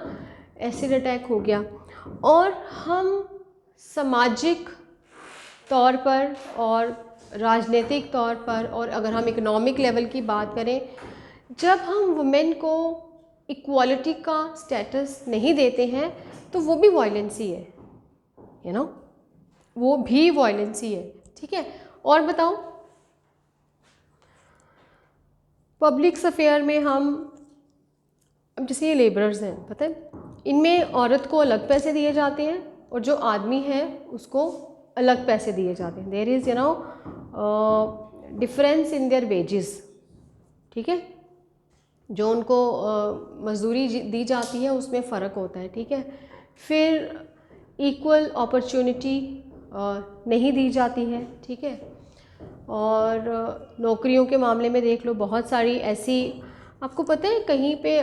[SPEAKER 1] एसिड अटैक हो गया। और हम सामाजिक तौर पर और राजनीतिक तौर पर और अगर हम इकोनॉमिक लेवल की बात करें, जब हम वुमेन को इक्वालिटी का स्टेटस नहीं देते हैं तो वो भी वायलेंस ही है, यू नो, वो भी वायलेंस ही है, ठीक है। और बताओ, पब्लिक अफेयर में हम, अब जैसे ये लेबरर्स हैं, पता है, इनमें औरत को अलग पैसे दिए जाते हैं और जो आदमी है उसको अलग पैसे दिए जाते हैं। There is you know difference in their wages, ठीक है। जो उनको मजदूरी दी जाती है उसमें फ़र्क होता है, ठीक है। फिर इक्वल अपॉर्चुनिटी नहीं दी जाती है, ठीक है। और नौकरियों के मामले में देख लो, बहुत सारी ऐसी, आपको पता है कहीं पे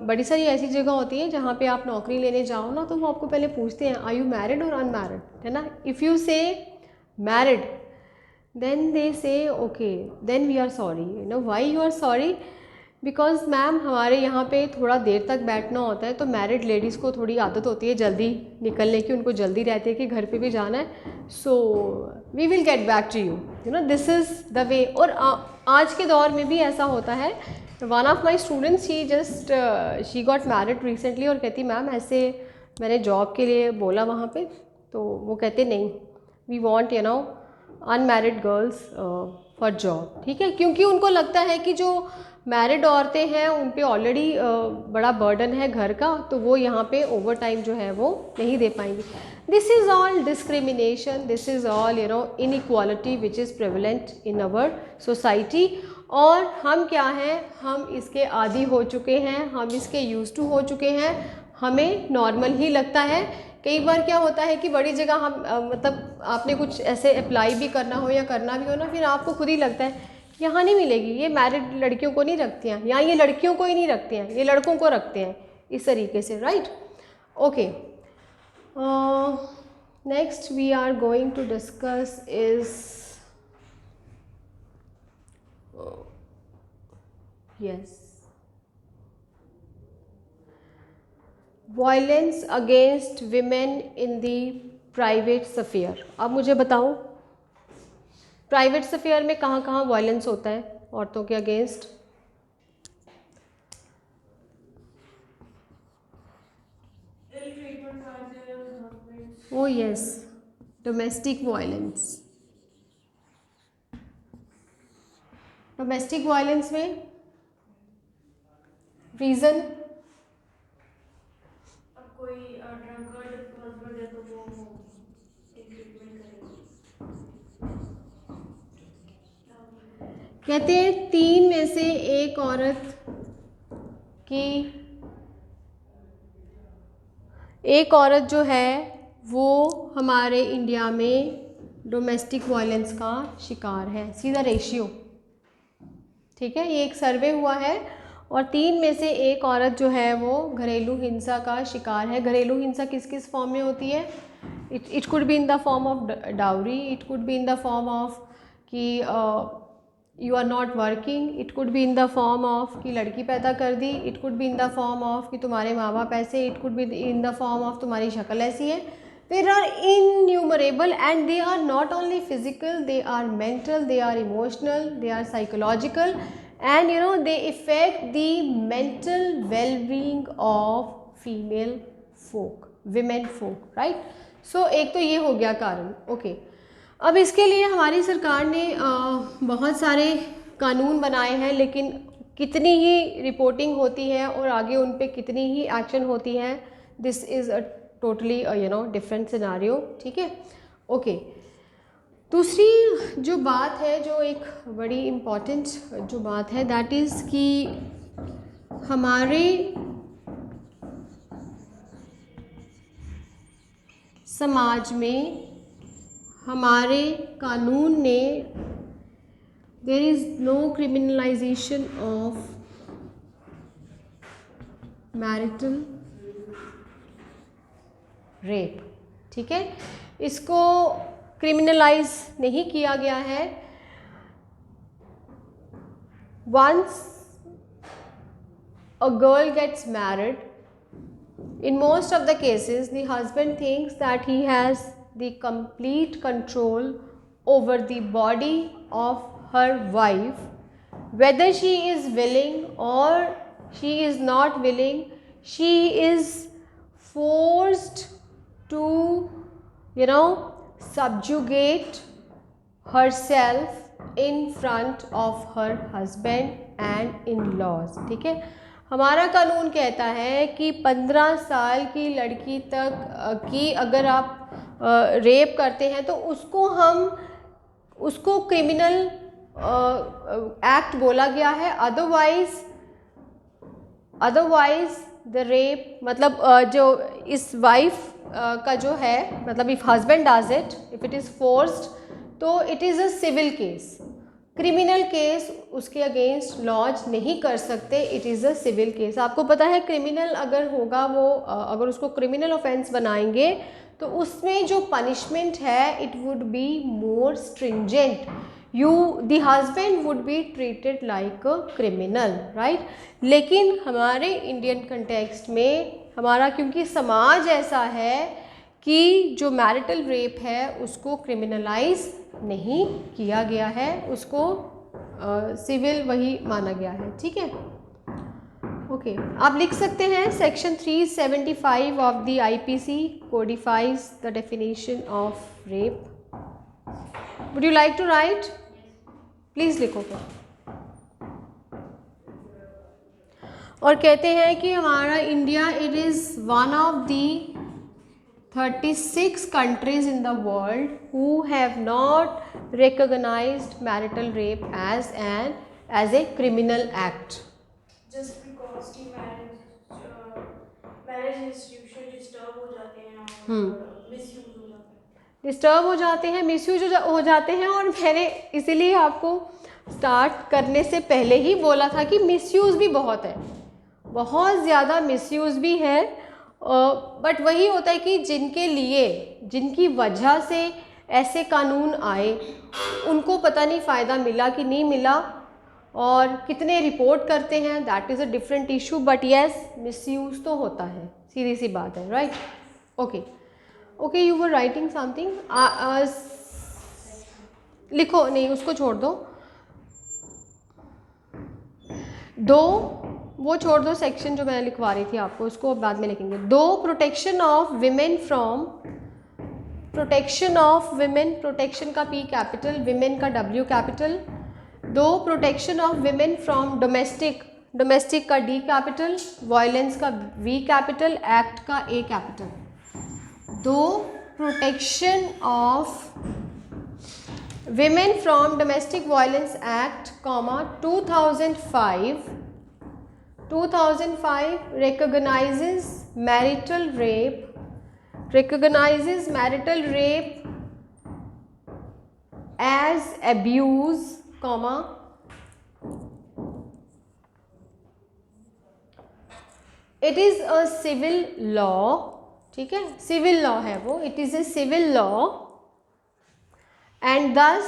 [SPEAKER 1] बड़ी सारी ऐसी जगह होती है जहाँ पे आप नौकरी लेने जाओ ना, तो वो आपको पहले पूछते हैं आर यू मैरिड और अनमैरिड, है ना। If you say married then they say okay, then we are sorry, you know why you are sorry, because ma'am हमारे यहाँ पे थोड़ा देर तक बैठना होता है, तो मैरिड लेडीज़ को थोड़ी आदत होती है जल्दी निकलने की, उनको जल्दी रहती है कि घर पे भी जाना है, so we will get back to you, you know, this is the way. और आज के दौर में भी ऐसा होता है। One of my students she got married recently और कहती मैम ऐसे मैंने जॉब के लिए बोला वहाँ पे, तो वो कहते नहीं, we want you know unmarried girls for job, ठीक है। क्योंकि उनको लगता है कि जो मैरिड औरतें हैं उन पे ऑलरेडी बड़ा बर्डन है घर का, तो वो यहाँ पे ओवर टाइम जो है वो नहीं दे पाएंगी। This is all discrimination, this is all you know inequality which is prevalent in our society. और हम क्या हैं, हम इसके आदी हो चुके हैं, हम इसके यूज़ टू हो चुके हैं, हमें नॉर्मल ही लगता है। कई बार क्या होता है कि बड़ी जगह हम मतलब आपने कुछ ऐसे अप्लाई भी करना हो या करना भी हो ना, फिर आपको खुद ही लगता है यहाँ नहीं मिलेगी, ये मैरिड लड़कियों को नहीं रखती हैं, यहाँ ये लड़कियों को ही नहीं रखते हैं, ये लड़कों को रखते हैं, इस तरीके से, right. Okay, next we are going to discuss is yes violence against women in the private sphere. अब मुझे बताओ प्राइवेट स्फीयर में कहाँ कहाँ वायलेंस होता है औरतों के अगेंस्ट? ओ yes, domestic violence. Domestic violence में रीज़न,
[SPEAKER 2] अब कोई ड्रंकर्ड हस्बैंड है तो वो ट्रीटमेंट करेगा।
[SPEAKER 1] कहते हैं 3 में से 1 औरत की, एक औरत जो है वो हमारे इंडिया में डोमेस्टिक वायलेंस का शिकार है, सीधा रेशियो, ठीक है। ये एक सर्वे हुआ है और 3 में से 1 औरत जो है वो घरेलू हिंसा का शिकार है। घरेलू हिंसा किस किस फॉर्म में होती है? It could be in the form of dowry, it could be in the form of कि you are not working, it could be in the form of कि लड़की पैदा कर दी, it could be in the form of कि तुम्हारे माँ बाप ऐसे, it could be in the form of तुम्हारी शक्ल ऐसी है। There are innumerable and they are not only physical, they are mental, they are emotional, they are psychological and you know they affect the mental well-being of female folk, women folk, right? So एक तो ये हो गया कारण, okay. अब इसके लिए हमारी सरकार ने बहुत सारे कानून बनाए हैं, लेकिन कितनी ही रिपोर्टिंग होती है और आगे उन पे कितनी ही एक्शन होती है, this is a totally you know different scenario, ठीक है, ओके। दूसरी जो बात है, जो एक बड़ी इम्पॉर्टेंट जो बात है, दैट इज़ कि हमारे समाज में, हमारे कानून ने, there is no criminalisation of marital rape, ठीक है। इसको क्रिमिनलाइज नहीं किया गया है। Once a girl gets married, in most of the cases the husband thinks that he has the complete control over the body of her wife, whether she is willing or she is not willing, she is forced to, subjugate herself in front of her husband and in-laws। ठीक है, हमारा कानून कहता है कि 15 साल की लड़की तक की अगर आप रेप करते हैं तो उसको क्रिमिनल एक्ट बोला गया है। अदरवाइज द रेप मतलब जो इस वाइफ का जो है, मतलब if husband does it, if it is forced, तो it is a civil case. Criminal case उसके अगेंस्ट लॉन्च नहीं कर सकते, it is a civil case. आपको पता है क्रिमिनल अगर होगा, वो अगर उसको क्रिमिनल ऑफेंस बनाएंगे तो उसमें जो पनिशमेंट है it would be more stringent. The husband would be treated like a criminal, right. लेकिन हमारे इंडियन कंटेक्स्ट में हमारा, क्योंकि समाज ऐसा है कि जो मैरिटल रेप है उसको क्रिमिनलाइज नहीं किया गया है, उसको सिविल वही माना गया है। ठीक है, ओके। आप लिख सकते हैं section 375 of the IPC codifies the definition of rape. Would you like to write? Please लिखो। और कहते हैं कि हमारा India, it is one of the 36 countries in the world who have not recognized marital rape as a criminal act.
[SPEAKER 2] Just because की marriage institution disturb हो जाते हैं और मिसयूज हो जाते हैं,
[SPEAKER 1] डिस्टर्ब हो जाते हैं, मिसयूज हो जाते हैं। और मैंने इसीलिए आपको स्टार्ट करने से पहले ही बोला था कि मिसयूज़ भी बहुत है, बहुत ज़्यादा मिसयूज़ भी है। बट वही होता है कि जिनकी वजह से ऐसे कानून आए, उनको पता नहीं फ़ायदा मिला कि नहीं मिला, और कितने रिपोर्ट करते हैं, that is a different issue. But yes, misuse तो होता है, सीधी सी बात है, right. Okay, you were writing something. लिखो, नहीं उसको छोड़ दो, वो छोड़ दो, सेक्शन जो मैं लिखवा रही थी आपको उसको बाद में लिखेंगे। Protection of women from, protection का P कैपिटल, विमेन का W capital. Protection of women from domestic का D कैपिटल, वायलेंस का V कैपिटल, एक्ट का A capital. Protection of women from domestic violence act, 2005 recognizes marital rape as abuse, it is a civil law। ठीक है, civil law है वो, it is a civil law and thus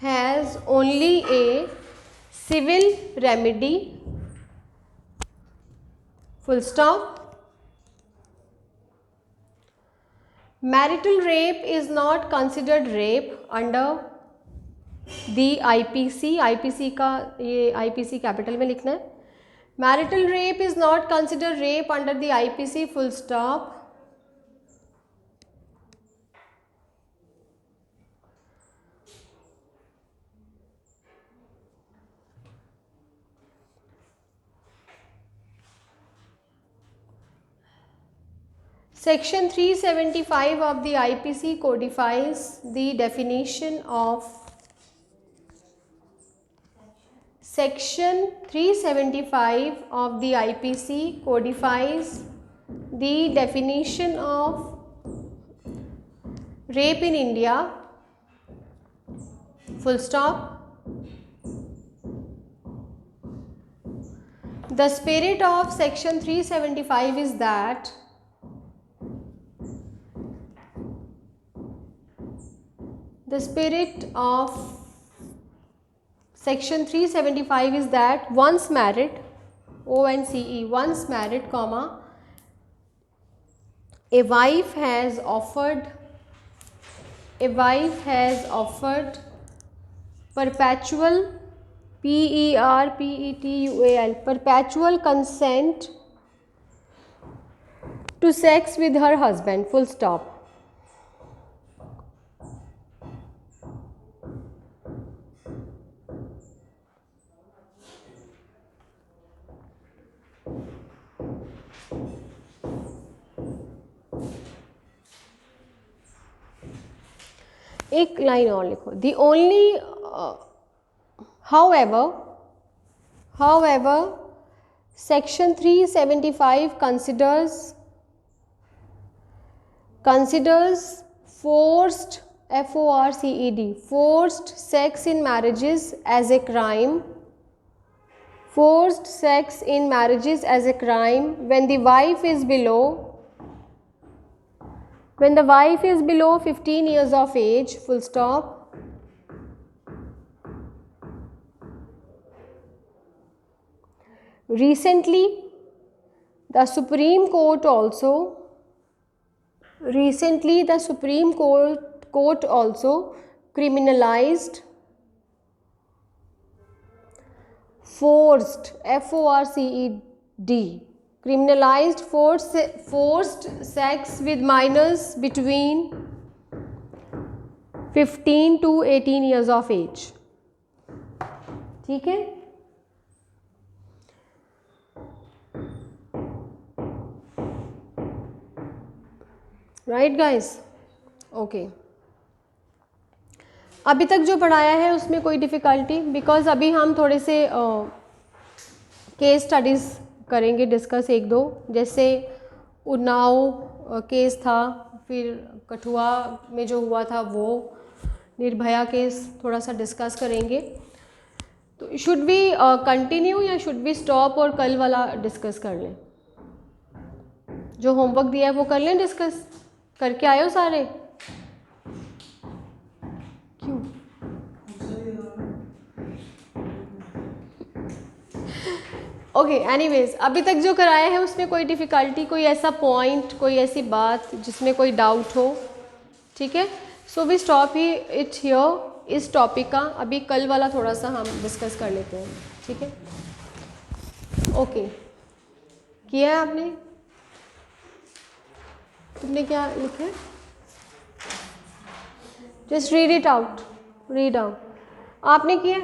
[SPEAKER 1] has only a civil remedy, full stop। Marital rape is not considered rape under the IPC का ये IPC capital में लिखना है। Marital rape is not considered rape under the IPC, full stop। Section 375 of the IPC codifies the definition of, Section 375 of the IPC codifies the definition of rape in India, full stop। The spirit of Section 375 is that Section 375 is that once married, ONCE, once married, A wife has offered perpetual perpetual consent to sex with her husband, full stop. एक line और लिखो. The only however section 375 considers forced forced sex in marriages as a crime. Forced sex in marriages as a crime when the wife is below 15 years of age, full stop. Recently the Supreme Court also criminalized forced criminalized forced sex with minors between 15 to 18 years of age. ठीक है. Right guys. Okay, अभी तक जो पढ़ाया है उसमें कोई difficulty? Because अभी हम थोड़े से केस स्टडीज़ करेंगे डिस्कस, एक दो, जैसे उन्नाव केस था, फिर कठुआ में जो हुआ था वो, निर्भया केस थोड़ा सा डिस्कस करेंगे. तो शुड वी कंटिन्यू या शुड वी स्टॉप और कल वाला डिस्कस कर लें? जो होमवर्क दिया है वो कर लें डिस्कस? करके आए हो सारे? क्यों? ओके, एनीवेज अभी तक जो कराया है उसमें कोई डिफ़िकल्टी, कोई ऐसा पॉइंट, कोई ऐसी बात जिसमें कोई डाउट हो? ठीक है. सो वी स्टॉप ही इट हियर इस टॉपिक का. अभी कल वाला थोड़ा सा हम डिस्कस कर लेते हैं. ठीक है. ओके, किया है आपने? तुमने क्या लिखा है? Just read it out. आपने किया?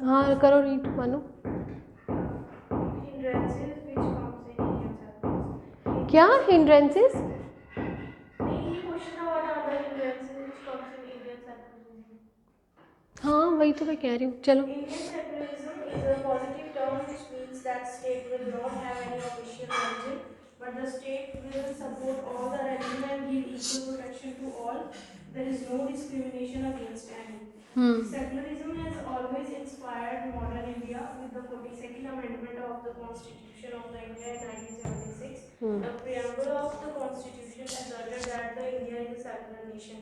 [SPEAKER 1] हाँ करो, रीड मानो.
[SPEAKER 2] Hindrances which comes in Indian circles.
[SPEAKER 1] क्या हिंड्रेंसेस?
[SPEAKER 2] नहीं, ये क्वेश्चन था what are the hindrances which comes in Indian secularism.
[SPEAKER 1] हाँ वही तो मैं कह रही हूँ. चलो.
[SPEAKER 2] Indian secularism is a positive term which means that state will not have any official religion, but the state will support all the religion and give equal protection to all. There is no discrimination against any. Secularism has always inspired modern India with the 42nd Amendment of the Constitution of the India in 1976. The preamble of the Constitution asserted that the India is a secular nation.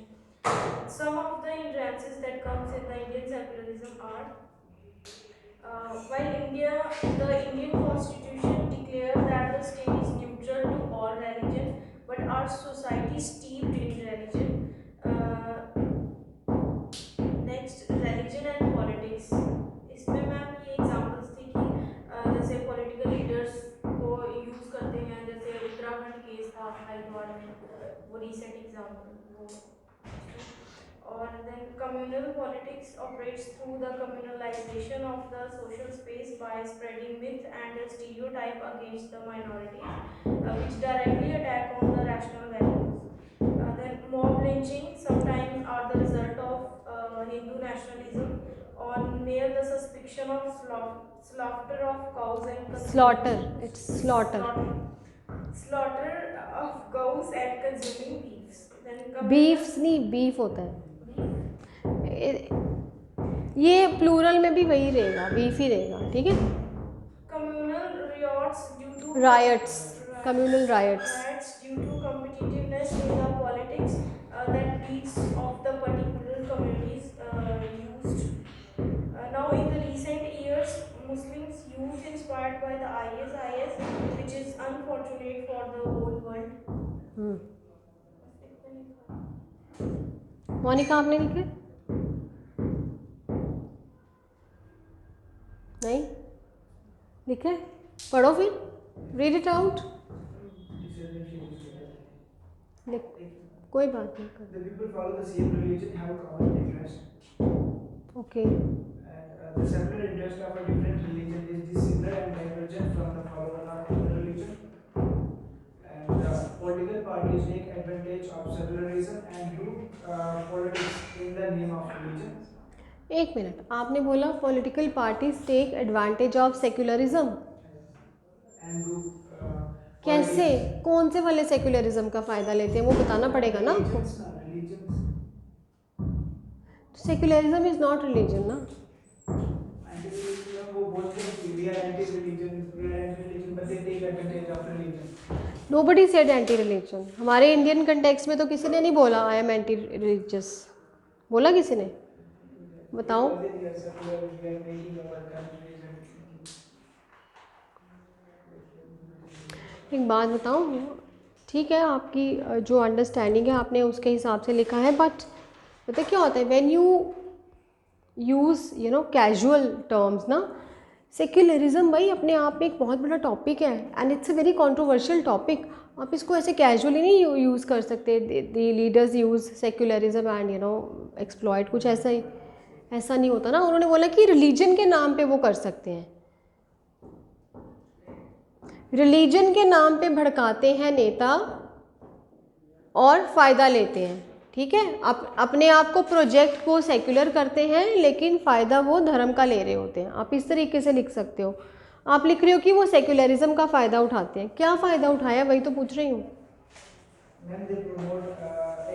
[SPEAKER 2] Some of the hindrances that comes in the Indian secularism are while the Indian Constitution declares that the state is neutral to all religions, but our society is steeped in religion. Next religion and politics. इसमें ma'am ये examples थी कि जैसे political leaders को use करते हैं, जैसे Uttarakhand case था हरिद्वार में, वो रीसेंट एग्जांपल वो. और then communal politics operates through the communalisation of the social space by spreading myth and stereotype against the minorities which directly attack on the rational values. Then mob lynching sometimes are the result of Hindu nationalism on mere the suspicion of slaughter of cows and
[SPEAKER 1] Slaughter. It's slaughter.
[SPEAKER 2] Slaughter of cows and consuming beefs. Then
[SPEAKER 1] beefs नहीं, beef होता है. ये plural में भी वही रहेगा, beef ही रहेगा. ठीक है.
[SPEAKER 2] communal riots due to
[SPEAKER 1] Riots. Communal riots.
[SPEAKER 2] riots due to competitiveness in the politics that leads of the particular communities used. Now in the recent years, Muslims use by the ISIS, which is unfortunate for the whole world.
[SPEAKER 1] Monika आपने लिखे? नहीं लिखे? पढ़ो फिर, read it out. कोई बात नहीं कर।
[SPEAKER 4] The people follow the same religion have common interest.
[SPEAKER 1] Okay
[SPEAKER 4] And the secular interest of a different religion is dissimilar and divergent from the follower of other religion. And political parties take advantage of secularism and do politics in the name of religion.
[SPEAKER 1] एक मिनट, आपने बोला political parties take advantage of secularism.
[SPEAKER 4] And do
[SPEAKER 1] कैसे, कौन से वाले secularism का फ़ायदा लेते हैं वो बताना पड़ेगा ना आपको।
[SPEAKER 4] religions.
[SPEAKER 1] Secularism is not religion ना।
[SPEAKER 4] Anti-religion वो बोलते हैं कि we are anti-religion, but they take advantage of religion.
[SPEAKER 1] Nobody said anti religion. हमारे इंडियन कंटेक्स्ट में तो किसी ने नहीं बोला आई एम एंटी रिलीजियस, बोला किसी ने? बताओ।
[SPEAKER 4] They are secular, we are making our countries and
[SPEAKER 1] एक बात बताऊँ, ठीक है आपकी जो अंडरस्टैंडिंग है आपने उसके हिसाब से लिखा है, बट पता क्या होता है when you use casual terms ना, सेक्युलरिज्म भाई अपने आप में एक बहुत बड़ा टॉपिक है and it's a very controversial topic. आप इसको ऐसे कैजुअली नहीं यूज़ कर सकते। The leaders use secularism and exploit, कुछ ऐसा ही, ऐसा नहीं होता ना। उन्होंने बोला कि रिलीजन के नाम पे वो कर सकते हैं, रिलीजन के नाम पे भड़काते हैं नेता और फ़ायदा लेते हैं, ठीक है। अपने आप को प्रोजेक्ट को सेक्युलर करते हैं लेकिन फ़ायदा वो धर्म का ले रहे होते हैं। आप इस तरीके से लिख सकते हो। आप लिख रहे हो कि वो सेक्युलरिज्म का फ़ायदा उठाते हैं, क्या फ़ायदा उठाया वही तो पूछ रही हूँ।
[SPEAKER 4] when they promote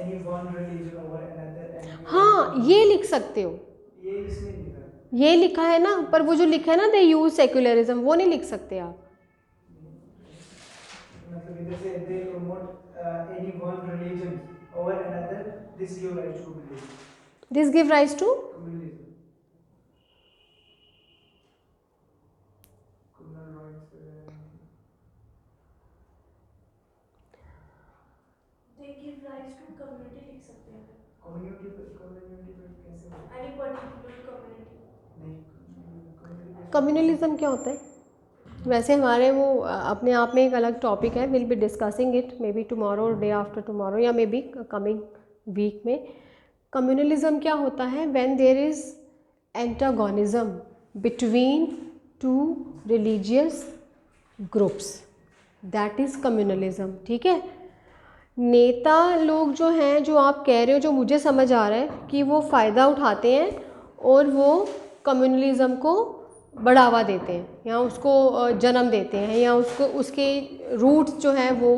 [SPEAKER 4] any one religion over another and
[SPEAKER 1] हाँ ये लिख सकते हो,
[SPEAKER 4] ये इसमें लिखा है।
[SPEAKER 1] ये लिखा है ना, पर वो जो लिखा है ना दे यूज सेक्युलरिज्म, वो नहीं लिख सकते आप।
[SPEAKER 4] मतलब इधर से they promote any one religion over another, this give rise to communism.
[SPEAKER 1] This give rise to
[SPEAKER 4] Communism. Communal rights,
[SPEAKER 2] They give rise to community लिख सकते हैं।
[SPEAKER 4] community पे कैसे बोलते
[SPEAKER 2] Any particular community.
[SPEAKER 4] हैं? नहीं community पे
[SPEAKER 1] कम्युनलिज्म क्या होता है? वैसे हमारे वो अपने आप में एक अलग टॉपिक है, will be discussing it maybe tomorrow, day after tomorrow, या मे बी कमिंग वीक में। कम्युनलिज्म क्या होता है? When there is antagonism between two religious groups, that is communalism, ठीक है। नेता लोग जो हैं, जो आप कह रहे हो, जो मुझे समझ आ रहा है कि वो फ़ायदा उठाते हैं और वो कम्युनलिज्म को बढ़ावा देते हैं या उसको जन्म देते हैं या उसको उसके रूट्स जो हैं वो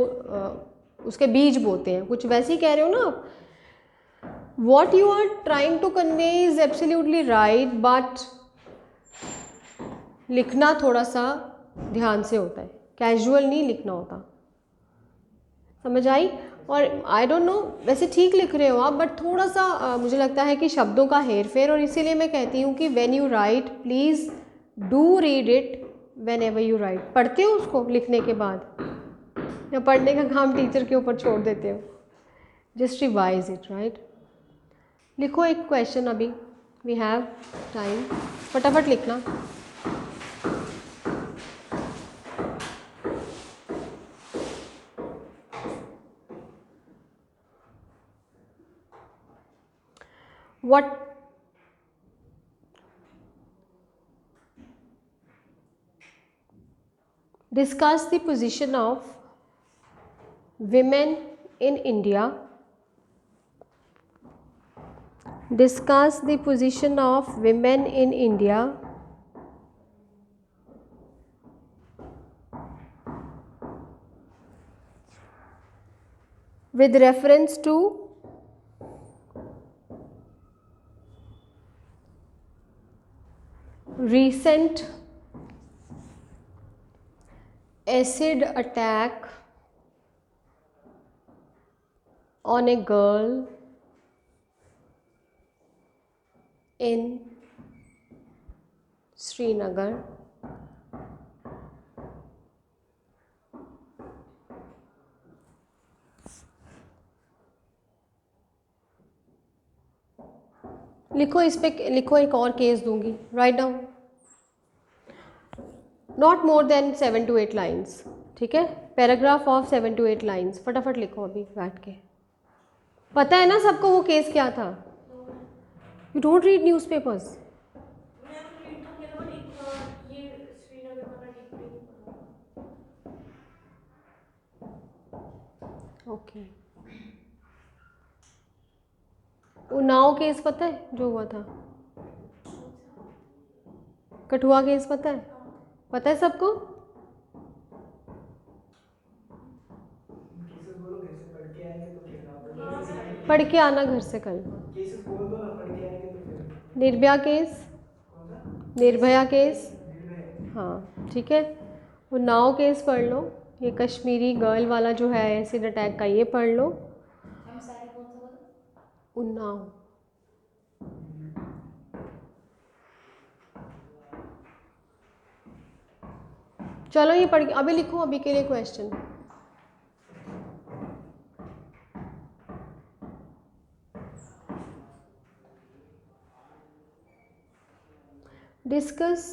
[SPEAKER 1] उसके बीज बोते हैं, कुछ वैसे ही कह रहे हो ना आप। What you are trying to convey is absolutely right, but लिखना थोड़ा सा ध्यान से होता है, कैजुअल नहीं लिखना होता, समझ आई? और आई डोंट नो, वैसे ठीक लिख रहे हो आप, बट थोड़ा सा मुझे लगता है कि शब्दों का हेर फेर, और इसीलिए मैं कहती हूँ कि when you right please do read it when ever you right. पढ़ते हो उसको लिखने के बाद या पढ़ने का काम टीचर के ऊपर छोड़ देते हो? Just revise it, right. लिखो एक क्वेश्चन, अभी वी हैव टाइम, फटाफट लिखना। What discuss the position of women in India. Discuss the position of women in India with reference to recent acid attack on a girl in Srinagar. लिखो, इस पे लिखो, एक और केस दूंगी, write down, not more than 7 to 8 lines, ठीक है, paragraph of 7 to 8 lines, फटाफट लिखो अभी बैठ के। पता है ना सबको वो केस क्या था? You don't read newspapers?
[SPEAKER 2] मैं तो रीड तो किया था बट ये श्रीनगर वाला डीपली नहीं पढ़ा।
[SPEAKER 1] ओके। उन्नाव केस पता है जो हुआ था? कठुआ केस पता है? पता है सबको?
[SPEAKER 4] केसेस बोलो, घर से पढ़ के आएंगे तो फिर आप
[SPEAKER 1] पढ़ के आना घर से कल।
[SPEAKER 4] केसेस बोल दो ना, पढ़ के आएंगे तो फिर।
[SPEAKER 1] निर्भया केस,
[SPEAKER 4] कौन सा?
[SPEAKER 1] निर्भया केस,
[SPEAKER 4] निर्भय।
[SPEAKER 1] हाँ ठीक है। उन्नाव केस पढ़ लो, ये कश्मीरी गर्ल वाला जो है एसिड अटैक का, ये पढ़ लो।
[SPEAKER 3] हम सारे कौन सा बोला?
[SPEAKER 1] उन्नाव। चलो ये पढ़ के अभी लिखो, अभी के लिए question. Discuss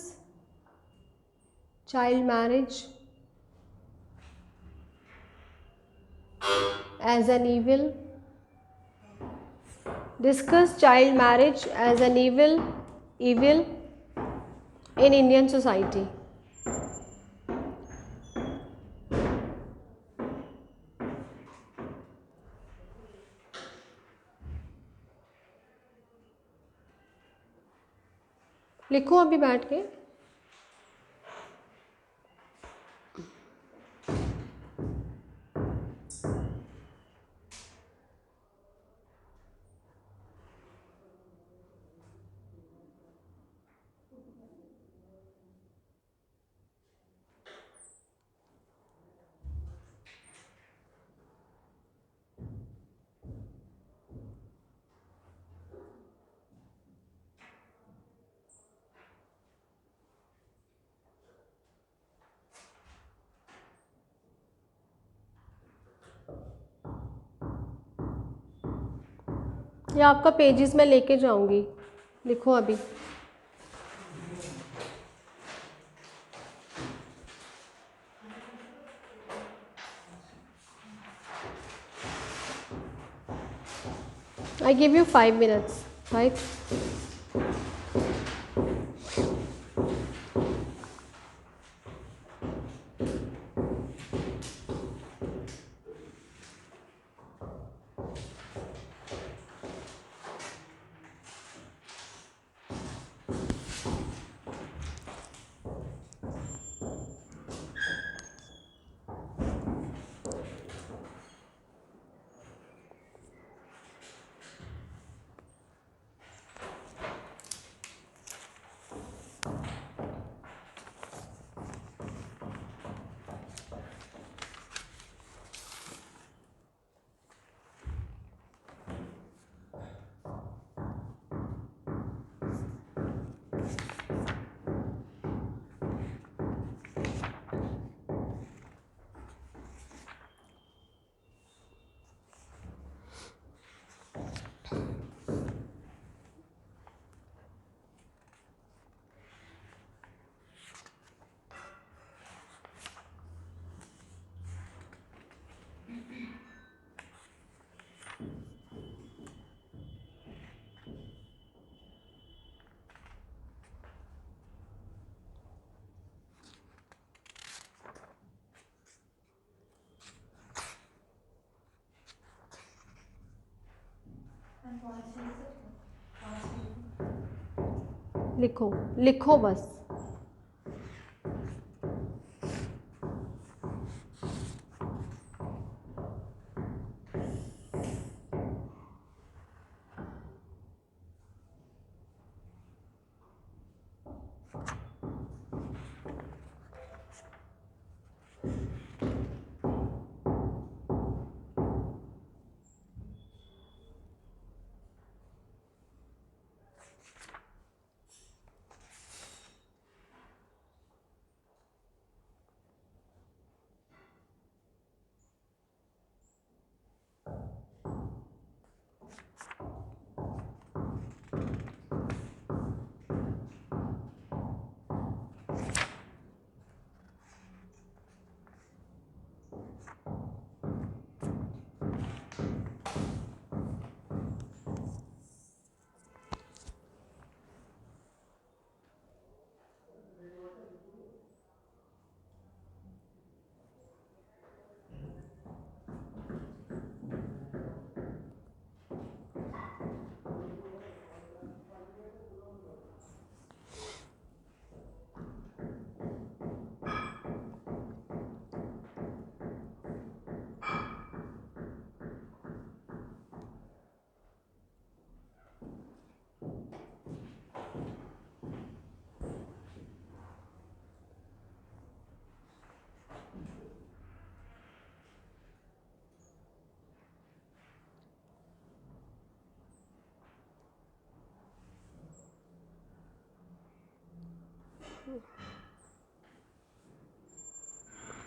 [SPEAKER 1] child marriage as an evil. Discuss child marriage as an evil in Indian society. लिखो अभी बैठ के। ये आपका पेजेस मैं लेके जाऊंगी, लिखो अभी। I give you 5 minutes, right? लिखो लिखो बस।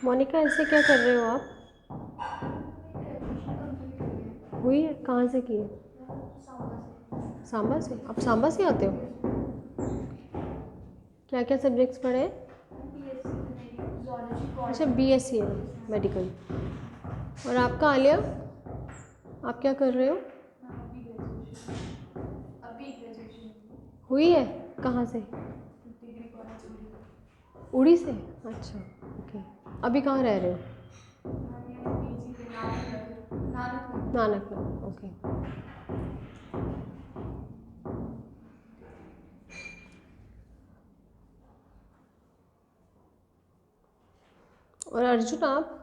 [SPEAKER 1] मोनिका ऐसे क्या कर रहे हो आप? हुई है? कहाँ से की है? सांबा से? आप सांबा से आते हो? क्या क्या सब्जेक्ट्स पढ़े हैं? अच्छा, बीएससी है मेडिकल। और आपका आलिया, आप क्या कर रहे हो? हुई है? कहाँ से? उड़ी से? अच्छा, ओके। अभी कहाँ रह रहे हो? नानक नगर, ओके। और अर्जुन आप?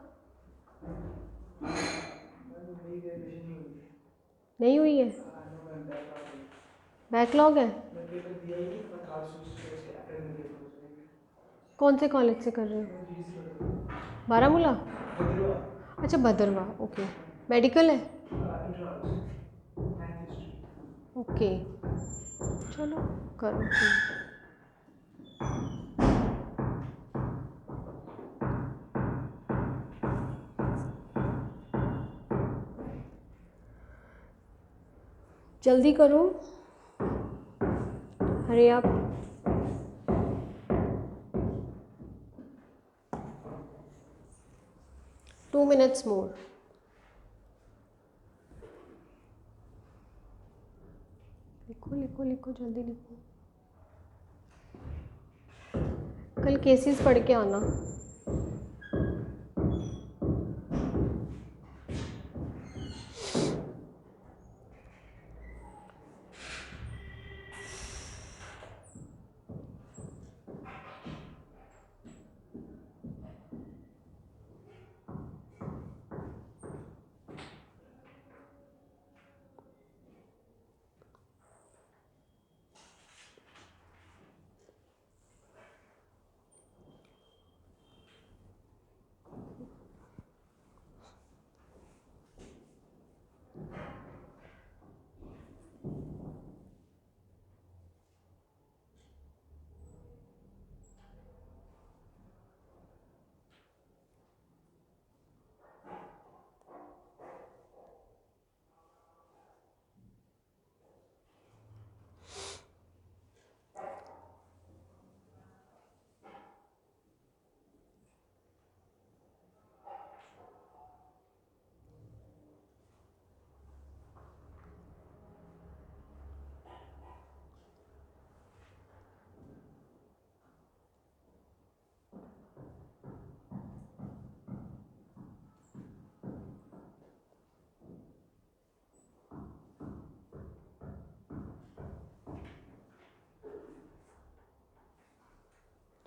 [SPEAKER 4] मेरी ग्रेजुएशन नहीं हुई है।
[SPEAKER 1] नहीं हुई है?
[SPEAKER 4] नो मैम, बैकलॉग है।
[SPEAKER 1] बैकलॉग है?
[SPEAKER 4] मैं पेपर दिया ही नहीं, मैं थर्ड सेमेस्टर से अप्रैल में पेपर हो जाएंगे।
[SPEAKER 1] कौन से कॉलेज से कर रहे हो?
[SPEAKER 4] मैं जीडीसी बदलवा।
[SPEAKER 1] बारामूला?
[SPEAKER 4] बदलवा।
[SPEAKER 1] अच्छा, भदरवा, ओके। मेडिकल है?
[SPEAKER 4] Internal math history.
[SPEAKER 1] ओके, चलो करो। जल्दी करो, हरी आप। Two minutes more. लिखो लिखो लिखो, जल्दी लिखो। कल केसेस पढ़ के आना।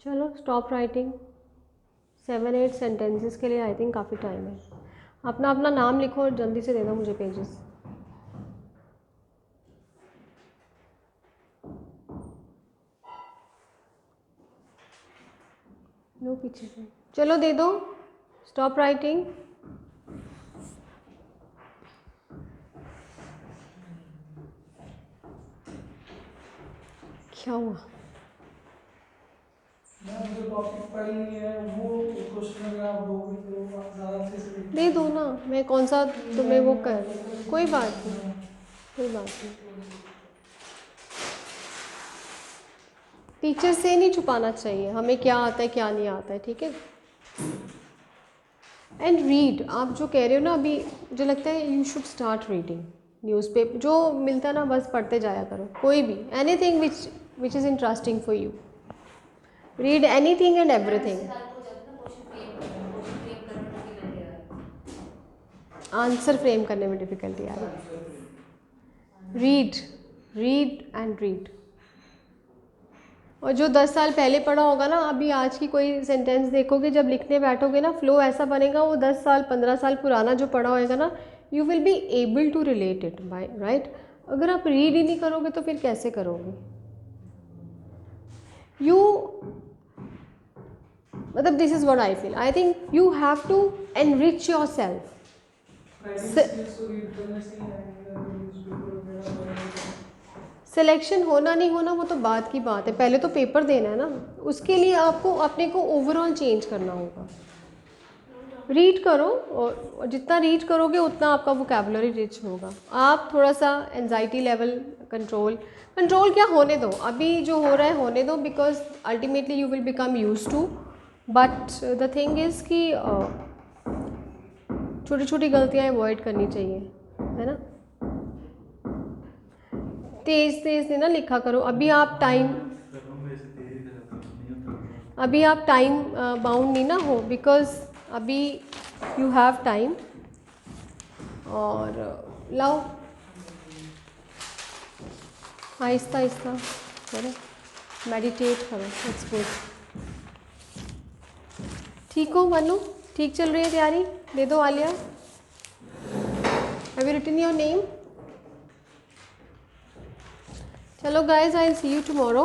[SPEAKER 1] चलो स्टॉप राइटिंग। 7-8 सेंटेंसेस के लिए आई थिंक काफ़ी टाइम है। अपना अपना नाम लिखो और जल्दी से दे दो मुझे पेजेस। लो पीछे से, चलो दे दो। Stop writing. क्या हुआ?
[SPEAKER 4] मैम जो टॉपिक पढ़ी हुई है वो क्वेश्चन अगर आप दोगे तो आप ज़्यादा अच्छे से लिख
[SPEAKER 1] दे दो ना, मैं कौन सा तुम्हें वो कर। कोई बात नहीं, कोई बात नहीं। टीचर से नहीं छुपाना चाहिए हमें क्या आता है क्या नहीं आता है, ठीक है। एंड रीड, आप जो कह रहे हो ना अभी, मुझे लगता है you should start reading newspaper. जो मिलता है ना बस पढ़ते जाया करो, कोई भी anything which is interesting for you. Read anything and everything. Answer frame करने में डिफ़िकल्टी आ रही है। Read, read and read. और जो 10 साल पहले पढ़ा होगा ना, अभी आज की कोई सेंटेंस देखोगे जब लिखने बैठोगे ना, फ्लो ऐसा बनेगा, वो 10 साल 15 साल पुराना जो पढ़ा होएगा ना, you will be able to relate it by right. अगर आप रीड ही नहीं करोगे तो फिर कैसे करोगे? यू मतलब this is what I feel, I think you have to enrich yourself. Selection होना नहीं होना वो तो बात की बात है, पहले तो पेपर देना है ना, उसके लिए आपको अपने को ओवरऑल चेंज करना होगा। रीड करो और जितना रीड करोगे उतना आपका वोकैबुलरी रिच होगा। आप थोड़ा सा एंजाइटी लेवल कंट्रोल क्या होने दो, अभी जो हो रहा है होने दो, because ultimately you will become used to. But the thing is कि छोटी छोटी गलतियाँ अवॉइड करनी चाहिए, है ना। तेज़ तेज़ नहीं ना लिखा करो। अभी आप टाइम बाउंड नहीं ना हो, बिकॉज अभी यू हैव टाइम। और लाओ आहिस्ता आहिस्ता करो, मेडिटेट करो, इट्स गुड। ठीक हो मनु? ठीक चल रही है तैयारी? दे दो Alia. Have you written your name? चलो guys, I will see you tomorrow.